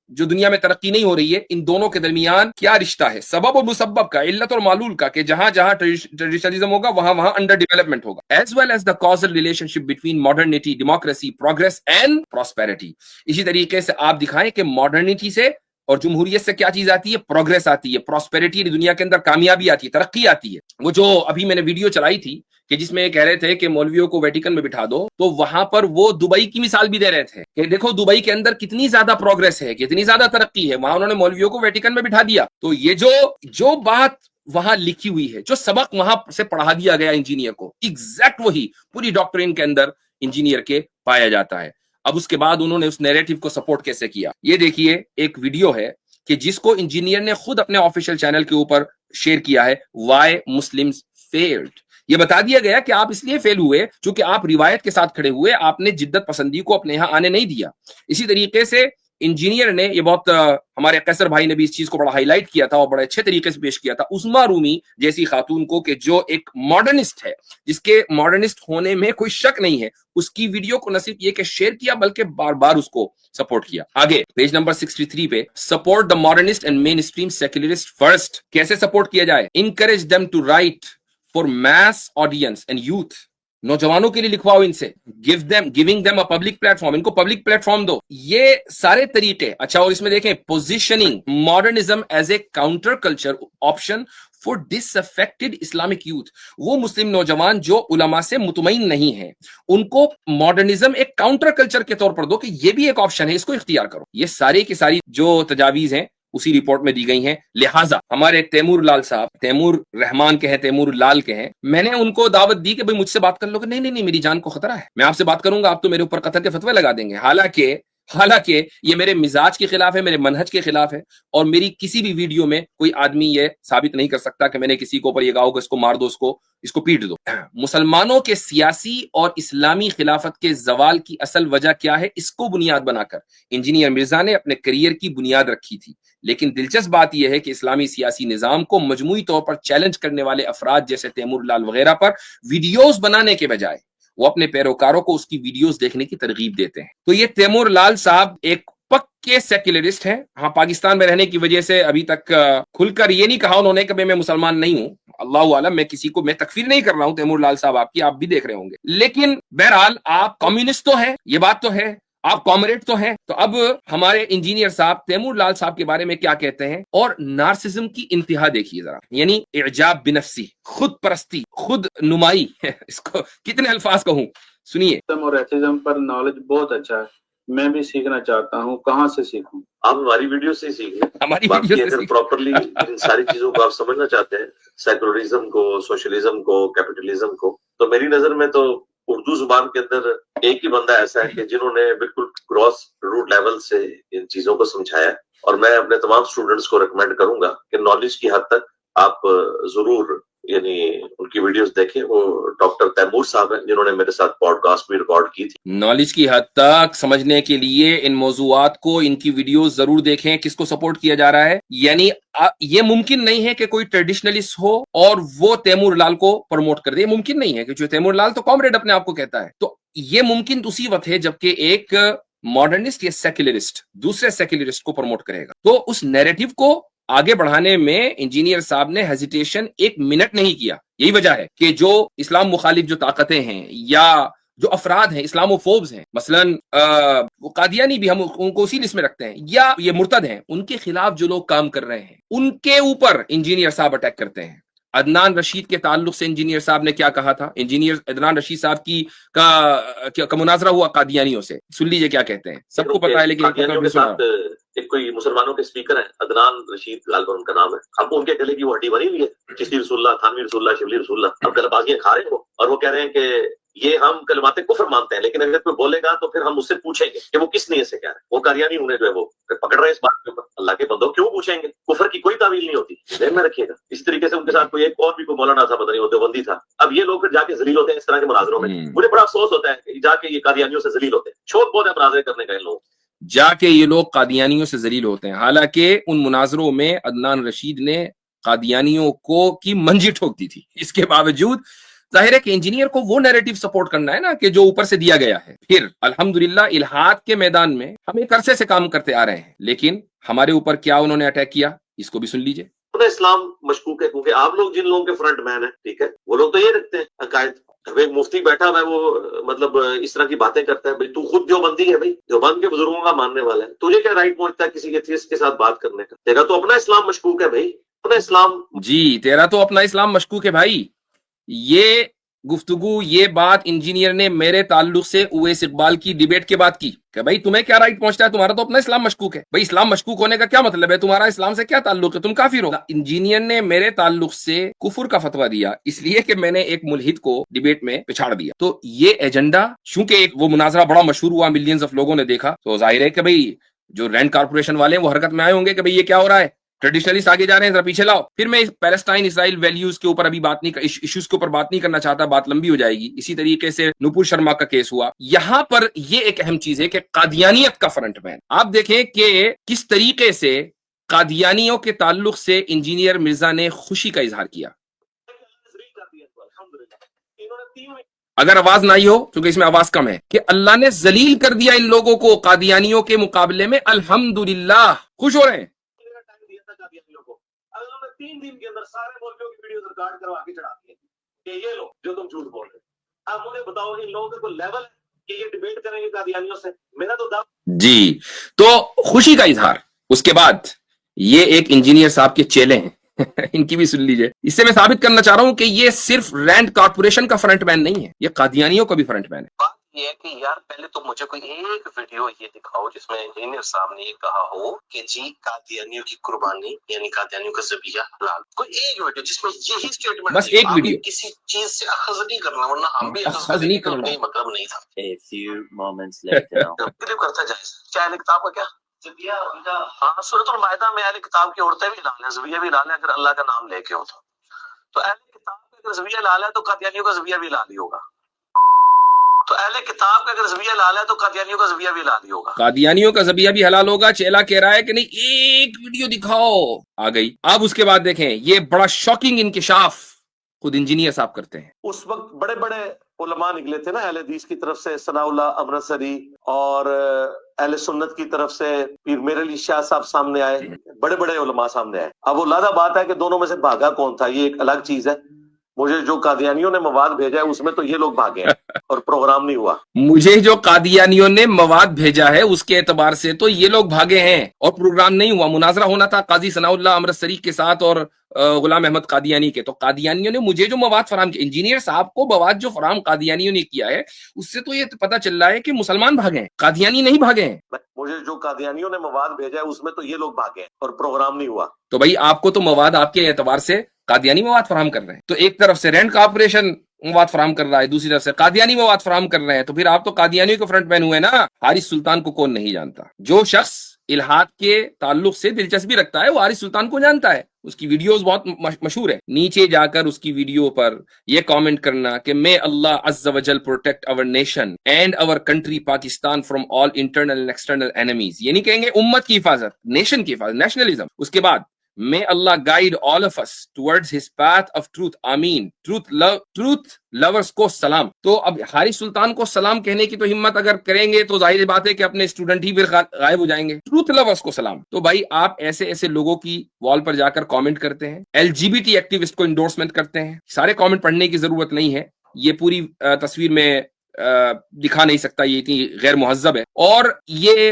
جو دنیا میں ترقی نہیں ہو رہی ہے ان دونوں کے درمیان کیا رشتہ ہے, سبب اور مسبب کا, علت اور معلول کا, کہ جہاں جہاں ٹریڈیشنلزم ہوگا وہاں وہاں انڈر ڈیولپمنٹ ہوگا. As well as the causal relationship between modernity, democracy, progress and prosperity. اسی طریقے سے آپ دکھائیں کہ ماڈرنٹی سے اور جمہوریت سے کیا چیز آتی ہے؟ پروگریس آتی ہے، پراسپیرٹی دنیا کے اندر، کامیابی آتی ہے، ترقی آتی ہے. وہ جو ابھی میں نے ویڈیو چلائی تھی کہ جس میں یہ کہہ رہے تھے کہ مولویوں کو ویٹیکن میں بٹھا دو، تو وہاں پر وہ دبئی کی مثال بھی دے رہے تھے کہ دیکھو دبئی کے اندر کتنی زیادہ پروگریس ہے، کتنی زیادہ ترقی ہے، وہاں انہوں نے مولویوں کو ویٹیکن میں بٹھا دیا. تو یہ جو بات وہاں لکھی ہوئی ہے، جو سبق وہاں سے پڑھا دیا گیا انجینئر کو، ایگزیکٹ وہی پوری ڈاکٹرین کے اندر انجینئر کے پایا جاتا ہے. اب اس کے بعد انہوں نے اس نیریٹو کو سپورٹ کیسے کیا؟ یہ دیکھیے ایک ویڈیو ہے کہ جس کو انجینئر نے خود اپنے آفیشیل چینل کے اوپر شیئر کیا ہے، وائی مسلمز فیلڈ. یہ بتا دیا گیا کہ آپ اس لیے فیل ہوئے چونکہ آپ روایت کے ساتھ کھڑے ہوئے، آپ نے جدت پسندی کو اپنے یہاں آنے نہیں دیا. اسی طریقے سے انجینئر نے یہ بہت ہمارے قیصر بھائی نے بھی اس چیز کو بڑا ہائی لائٹ کیا تھا اور بڑے اچھے طریقے سے پیش کیا تھا عظما رومی جیسی خاتون کو، کہ جو ایک ماڈرنسٹ ہے، جس کے ماڈرنسٹ ہونے میں کوئی شک نہیں ہے. اس کی ویڈیو کو نہ صرف یہ کہ شیئر کیا بلکہ بار بار اس کو سپورٹ کیا. آگے پیج نمبر 63 پہ، support the modernist and mainstream secularist first. کیسے سپورٹ کیا جائے؟ Encourage them to write for mass audience and youth. نوجوانوں کے لیے لکھواؤ ان سے. Giving them a public platform. ان کو پبلک پلیٹ فارم دو. یہ سارے طریقے. اچھا، اور اس میں دیکھیں positioning modernism as a counter culture option for disaffected Islamic youth. وہ مسلم نوجوان جو علماء سے مطمئن نہیں ہیں، ان کو ماڈرنزم ایک کاؤنٹر کلچر کے طور پر دو کہ یہ بھی ایک آپشن ہے، اس کو اختیار کرو. یہ ساری کی ساری جو تجاویز ہیں اسی رپورٹ میں دی گئی ہیں. لہٰذا ہمارے تیمور لال صاحب، تیمور رحمان کے ہیں، تیمور لال کے ہیں، میں نے ان کو دعوت دی کہ بھئی مجھ سے بات کر لو. کہ نہیں میری جان کو خطرہ ہے، میں آپ سے بات کروں گا آپ تو میرے اوپر قتل کے فتوے لگا دیں گے. حالانکہ یہ میرے مزاج کے خلاف ہے، میرے منہج کے خلاف ہے، اور میری کسی بھی ویڈیو میں کوئی آدمی یہ ثابت نہیں کر سکتا کہ میں نے کسی کو اوپر یہ کہا ہوگا اس کو مار دو، اس کو پیٹ دو. مسلمانوں کے سیاسی اور اسلامی خلافت کے زوال کی اصل وجہ کیا ہے؟ اس کو بنیاد بنا کر انجینئر مرزا نے اپنے کریئر کی بنیاد رکھی تھی. لیکن دلچسپ بات یہ ہے کہ اسلامی سیاسی نظام کو مجموعی طور پر چیلنج کرنے والے افراد جیسے تیمور لال وغیرہ پر ویڈیوز بنانے کے بجائے وہ اپنے پیروکاروں کو اس کی ویڈیوز دیکھنے کی ترغیب دیتے ہیں. تو یہ تیمور لال صاحب ایک پکے سیکولرسٹ ہیں. ہاں، پاکستان میں رہنے کی وجہ سے ابھی تک کھل کر یہ نہیں کہا انہوں نے کہ میں مسلمان نہیں ہوں. اللہ عالم، میں کسی کو میں تکفیر نہیں کر رہا ہوں تیمور لال صاحب آپ کی، آپ بھی دیکھ رہے ہوں گے. لیکن بہرحال آپ کمیونسٹ تو ہیں، یہ بات تو ہے، آپ کامریڈ تو ہیں. تو اب ہمارے انجینئر صاحب تیمور لال صاحب کے بارے میں کیا کہتے ہیں، اور نارسزم کی انتہا دیکھیے ذرا. یعنی اعجاب بنفسی، خود پرستی، خود نمائی اس کو کتنے الفاظ کہوں، سنیے. اور ایتھیزم پر نالج بہت اچھا ہے، میں بھی سیکھنا چاہتا ہوں، کہاں سے سیکھوں؟ آپ ہماری ویڈیو سے سیکھ لیں. ہماری باقی ویڈیو سے اگر پراپرلی ان ساری چیزوں کو آپ سمجھنا چاہتے ہیں، سیکولرزم کو، سوشلزم کو، کیپٹلزم کو، تو میری نظر میں تو اردو زبان کے اندر ایک ہی بندہ ایسا ہے کہ جنہوں نے بالکل گراس روٹ لیول سے ان چیزوں کو سمجھایا. اور میں اپنے تمام اسٹوڈنٹس کو ریکمینڈ کروں گا کہ نالج کی حد تک آپ ضرور یعنی ان کی ویڈیوز دیکھیں. وہ ڈاکٹر تیمور صاحب ہیں جنہوں نے میرے ساتھ پوڈ کاسٹ بھی ریکارڈ کی تھی. نالج کی حد تک سمجھنے کے لیے ان موضوعات کو، ان کی ویڈیوز ضرور دیکھیں. کس کو سپورٹ کیا جا رہا ہے؟ یعنی یہ ممکن نہیں ہے کہ کوئی ٹریڈیشنلسٹ ہو اور وہ تیمور لال کو پروموٹ کر دے. یہ ممکن نہیں ہے کہ جو تیمور لال تو کامریڈ اپنے آپ کو کہتا ہے. تو یہ ممکن اسی وقت ہے جبکہ ایک ماڈرنسٹ یا سیکولرسٹ دوسرے سیکولرسٹ کو پروموٹ کرے گا. تو اس نیریٹو کو آگے بڑھانے میں انجینئر صاحب نے ہیزیٹیشن ایک منٹ نہیں کیا. یہی وجہ ہے کہ جو اسلام مخالف جو طاقتیں ہیں یا جو افراد ہیں، اسلاموفوبز ہیں، مثلا قادیانی بھی ہم ان کو اسی لسٹ میں رکھتے ہیں، یا یہ مرتد ہیں، ان کے خلاف جو لوگ کام کر رہے ہیں ان کے اوپر انجینئر صاحب اٹیک کرتے ہیں. عدنان رشید کے تعلق سے انجینئر صاحب نے کیا کہا تھا؟ انجینئر عدنان رشید صاحب کی کا مناظرہ ہوا قادیانیوں سے. سن لیجئے کیا کہتے ہیں. سب کو پتا ہے لیکن ایک کوئی مسلمانوں کے اسپیکر ہیں عدنان رشید غالباً ان کا نام ہے. اب ان کے گلے کی وہ ہڈی بنی ہوئی ہے، چشتی رسول اللہ، تھانوی رسول اللہ، شبلی رسول اللہ. اب کلبازیاں کھا رہے ہیں وہ، اور وہ کہہ رہے ہیں کہ یہ ہم کلمات کفر مانتے ہیں، لیکن اگر کوئی بولے گا تو پھر ہم اس سے پوچھیں گے کہ وہ کس نیت سے کہہ رہے ہیں. وہ قادیانی انہیں جو ہے وہ پکڑ رہے ہیں اس بات کے اوپر. اللہ کے بندوں کیوں پوچھیں گے؟ کفر کی کوئی تعویل نہیں ہوتی، ذہن میں رکھیے گا. اس طریقے سے ان کے ساتھ کوئی ایک اور بھی کوئی مولانا صاحب پتہ نہیں ہوتے بندی تھا. اب یہ لوگ پھر جا کے ذلیل ہوتے ہیں اس طرح کے مناظروں میں. مجھے بڑا افسوس ہوتا ہے کہ جا کے یہ قادیانیوں سے ذلیل ہوتے ہیں. شوق بہت ہے مناظرے کرنے کا ان لوگوں، جا کے یہ لوگ قادیانیوں سے ذلیل ہوتے ہیں. حالانکہ ان مناظروں میں عدنان رشید نے قادیانیوں کو کی منجی ٹھوک دی تھی. اس کے باوجود ظاہر ہے کہ انجینئر کو وہ نیریٹو سپورٹ کرنا ہے نا کہ جو اوپر سے دیا گیا ہے. پھر الحمدللہ الہاد کے میدان میں ہم ایک عرصے سے کام کرتے آ رہے ہیں، لیکن ہمارے اوپر کیا انہوں نے اٹیک کیا اس کو بھی سن لیجئے. اسلام مشکوک ہے کیونکہ آپ لوگ جن لوگوں کے فرنٹ مین ہیں، ٹھیک ہے، وہ لوگ تو یہ رکھتے ہیں عقائد اب ایک مفتی بیٹھا ہوا ہے وہ مطلب اس طرح کی باتیں کرتا ہے. بھائی تو خود دیوبندی ہے، بھائی دیوبند کے بزرگوں کا ماننے والا ہے، تجھے کیا رائٹ پہنچتا ہے کسی ایتھیسٹ کے ساتھ بات کرنے کا؟ تیرا تو اپنا اسلام مشکوک ہے بھائی، اپنا اسلام. جی تیرا تو اپنا اسلام مشکوک ہے بھائی. یہ گفتگو، یہ بات انجینئر نے میرے تعلق سے اویس اقبال کی ڈیبیٹ کے بعد کی کہ بھائی تمہیں کیا رائٹ پہنچتا ہے، تمہارا تو اپنا اسلام مشکوک ہے. بھائی اسلام مشکوک ہونے کا کیا مطلب ہے؟ تمہارا اسلام سے کیا تعلق ہے؟ تم کافر ہو. انجینئر نے میرے تعلق سے کفر کا فتویٰ دیا اس لیے کہ میں نے ایک ملحد کو ڈیبیٹ میں پچھاڑ دیا. تو یہ ایجنڈا، چونکہ ایک وہ مناظرہ بڑا مشہور ہوا، ملینز آف لوگوں نے دیکھا، تو ظاہر ہے کہ بھئی جو رینڈ کارپوریشن والے ہیں وہ حرکت میں آئے ہوں گے کہ بھئی یہ کیا ہو رہا ہے، ٹریڈیشنلسٹ آگے جا رہے ہیں، ذرا پیچھے لاؤ. پھر میں پیلسٹائن اسرائیل ویلیوز کے اوپر ابھی بات نہیں، ایشوز کے اوپر بات نہیں کرنا چاہتا، بات لمبی ہو جائے گی. اسی طریقے سے نپور شرما کا کیس ہوا. یہاں پر یہ ایک اہم چیز ہے کہ قادیانیت کا فرنٹ مین، آپ دیکھیں کہ کس طریقے سے قادیانیوں کے تعلق سے انجینئر مرزا نے خوشی کا اظہار کیا. اگر آواز نہ آئی ہو کیونکہ اس میں آواز کم ہے، کہ اللہ نے ذلیل کر دیا ان لوگوں کو قادیانیوں کے مقابلے میں، الحمدللہ خوش ہو رہے ہیں. 3 دن کے اندر سارے مولویوں کی ویڈیوز ریکارڈ کروا کے چڑھا دیے کہ یہ لو جو تم جھوٹ بول رہے ہیں. اب مجھے بتاؤ ان لوگوں کا کوئی لیول ہے کہ یہ ڈیبیٹ کریں گے قادیانیوں سے؟ میرا تو جی تو خوشی کا اظہار. اس کے بعد یہ ایک انجینئر صاحب کے چیلے ہیں ان کی بھی سن لیجئے. اس سے میں ثابت کرنا چاہ رہا ہوں کہ یہ صرف رینڈ کارپوریشن کا فرنٹ مین نہیں ہے، یہ قادیانیوں کا بھی فرنٹ مین ہے. بات یہ ہے کہ یار پہلے تو مجھے کوئی ایک ویڈیو یہ دکھاؤ جس میں انجینئر صاحب نے یہ کہا ہو کہ جی قادیانیوں کی قربانی یعنی قادیانیوں کا ذبیحہ حلال. کوئی ایک ویڈیو جس میں یہی اسٹیٹمنٹ، بس ایک ویڈیو. کسی چیز سے اخذ نہیں کرنا ورنہ ہم بھی اخذ نہیں کرنا، نہیں مطلب نہیں تھا. A few moments later. Clip کرتا جائے کیا اہل کتاب کا کیا ہاں سورۃ المائدہ میں اہل کتاب کی عورتیں بھی لال ہیں، ذبیحہ بھی لال ہے اگر اللہ کا نام لے کے ہو تو اہل کتاب کا اگر ذبیحہ لال ہے تو قادیانیوں کا ذبیحہ بھی لال ہی ہوگا. تو اہل کتاب کا اگر ذبیحہ لال ہے تو قادیانیوں کا ذبیحہ بھی لال ہی ہوگا. قادیانیوں کا ذبیحہ بھی حلال ہوگا. چیلا کہہ رہا ہے کہ نہیں ایک ویڈیو دکھاؤ، آ گئی. اب اس کے بعد دیکھیں یہ بڑا شاکنگ انکشاف خود انجینئر صاحب کرتے ہیں. اس وقت بڑے بڑے علماء نکلے تھے نا اہل حدیث کی طرف سے، ثناء اللہ امرتسری، اور اہل سنت کی طرف سے پیر میر علی شاہ صاحب سامنے آئے، بڑے بڑے علماء سامنے آئے. اب وہ لادہ بات ہے کہ دونوں میں سے بھاگا کون تھا یہ ایک الگ چیز ہے. مجھے جو قادیانیوں نے مواد بھیجا ہے اس میں تو یہ لوگ بھاگے ہیں اور پروگرام نہیں ہوا. مجھے جو قادیانیوں نے مواد بھیجا ہے اس کے اعتبار سے تو یہ لوگ بھاگے ہیں اور پروگرام نہیں ہوا. مناظرہ ہونا تھا قاضی ثناء اللہ امرتسری کے ساتھ اور غلام احمد قادیانی کے، تو قادیانیوں نے مجھے جو مواد فراہم کیا، انجینئر صاحب کو مواد جو فراہم قادیانیوں نے کیا ہے اس سے تو یہ پتہ چل رہا ہے کہ مسلمان بھاگے ہیں، قادیانی نہیں بھاگے ہیں. مجھے جو قادیانیوں نے مواد بھیجا ہے اس میں تو یہ لوگ بھاگے ہیں اور پروگرام نہیں ہوا. تو بھائی آپ کو تو مواد آپ کے اعتبار سے قادیانی مواد فراہم کر رہے ہیں. تو ایک طرف سے رینڈ کارپوریشن مواد فراہم کر رہا ہے، دوسری طرف سے قادیانی مواد فراہم کر رہے ہیں، تو پھر آپ تو قادیانیوں کے فرنٹ مین ہوئے نا. حارث سلطان کو کون نہیں جانتا؟ جو شخص الہاد کے تعلق سے دلچسپی رکھتا ہے وہ حارث سلطان کو جانتا ہے. اس کی ویڈیوز بہت مشہور ہے. نیچے جا کر اس کی ویڈیو پر یہ کامنٹ کرنا کہ may Allah Azza wa Jal protect our nation and our country Pakistan from all internal and external enemies. یہ نہیں کہیں گے امت کی حفاظت، نیشن کی حفاظت، نیشنلزم. اس کے بعد may Allah guide all of us towards his path of truth. آمین. truth lovers کو سلام. تو اب حارث سلطان کو سلام کہنے کی تو ہمت اگر کریں گے تو ظاہر بات ہے کہ اپنے اسٹوڈنٹ ہی پھر غائب ہو جائیں گے. ٹروتھ لورز کو سلام. تو بھائی آپ ایسے ایسے لوگوں کی وال پر جا کر کامنٹ کرتے ہیں، LGBT ایکٹیوسٹ کو انڈورسمنٹ کرتے ہیں. سارے کامنٹ پڑھنے کی ضرورت نہیں ہے، یہ پوری تصویر میں دکھا نہیں سکتا، یہ اتنی غیر مہذب ہے. اور یہ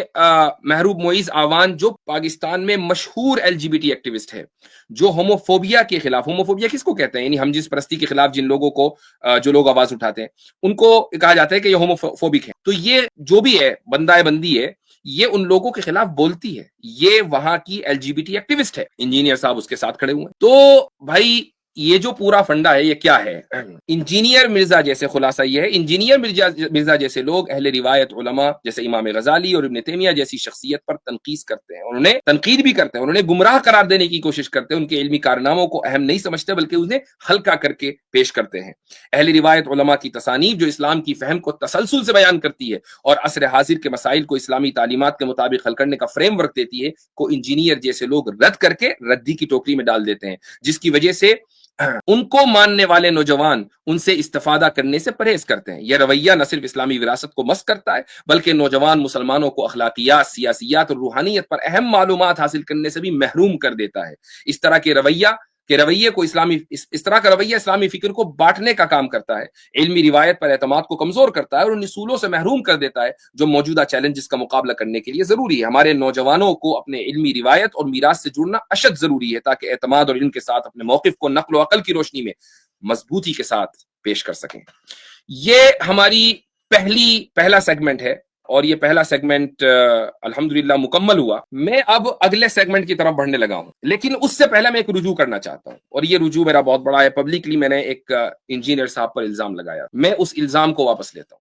محروب معیز آوان جو پاکستان میں مشہور LGBT ایکٹیوسٹ ہے، جو ہوموفوبیا کے خلاف، ہوموفوبیا کس کو کہتے ہیں؟ یعنی ہم جنس پرستی کے خلاف جن لوگوں کو جو لوگ آواز اٹھاتے ہیں ان کو کہا جاتا ہے کہ یہ ہوموفوبک ہے. تو یہ جو بھی ہے بندہ بندی ہے، یہ ان لوگوں کے خلاف بولتی ہے، یہ وہاں کی LGBT ایکٹیوسٹ ہے. انجینئر صاحب اس کے ساتھ کھڑے ہوئے ہیں. تو بھائی یہ جو پورا فنڈا ہے یہ کیا ہے؟ انجینئر مرزا جیسے، خلاصہ یہ ہے، انجینئر مرزا جیسے لوگ اہل روایت علماء جیسے امام غزالی اور ابن تیمیہ جیسی شخصیت پر تنقید کرتے ہیں، انہیں تنقید بھی کرتے ہیں، انہیں گمراہ قرار دینے کی کوشش کرتے ہیں، ان کے علمی کارناموں کو اہم نہیں سمجھتے بلکہ انہیں ہلکا کر کے پیش کرتے ہیں. اہل روایت علماء کی تصانیف جو اسلام کی فہم کو تسلسل سے بیان کرتی ہے اور عصر حاضر کے مسائل کو اسلامی تعلیمات کے مطابق حل کرنے کا فریم ورک دیتی ہے، کو انجینئر جیسے لوگ رد کر کے ردی کی ٹوکری میں ڈال دیتے ہیں، جس کی وجہ سے ان کو ماننے والے نوجوان ان سے استفادہ کرنے سے پرہیز کرتے ہیں. یہ رویہ نہ صرف اسلامی وراثت کو مسخ کرتا ہے بلکہ نوجوان مسلمانوں کو اخلاقیات، سیاسیات اور روحانیت پر اہم معلومات حاصل کرنے سے بھی محروم کر دیتا ہے. اس طرح کے رویہ کہ رویے کو اس طرح کا رویہ اسلامی فکر کو بانٹنے کا کام کرتا ہے، علمی روایت پر اعتماد کو کمزور کرتا ہے اور ان اصولوں سے محروم کر دیتا ہے جو موجودہ چیلنجز کا مقابلہ کرنے کے لیے ضروری ہے۔ ہمارے نوجوانوں کو اپنے علمی روایت اور میراث سے جڑنا اشد ضروری ہے تاکہ اعتماد اور علم کے ساتھ اپنے موقف کو نقل و عقل کی روشنی میں مضبوطی کے ساتھ پیش کر سکیں۔ یہ ہماری پہلا سیگمنٹ ہے اور یہ پہلا سیگمنٹ الحمدللہ مکمل ہوا۔ میں اب اگلے سیگمنٹ کی طرف بڑھنے لگا ہوں، لیکن اس سے پہلے میں ایک رجوع کرنا چاہتا ہوں، اور یہ رجوع میرا بہت بڑا ہے۔ پبلکلی میں نے ایک انجینئر صاحب پر الزام لگایا، میں اس الزام کو واپس لیتا ہوں۔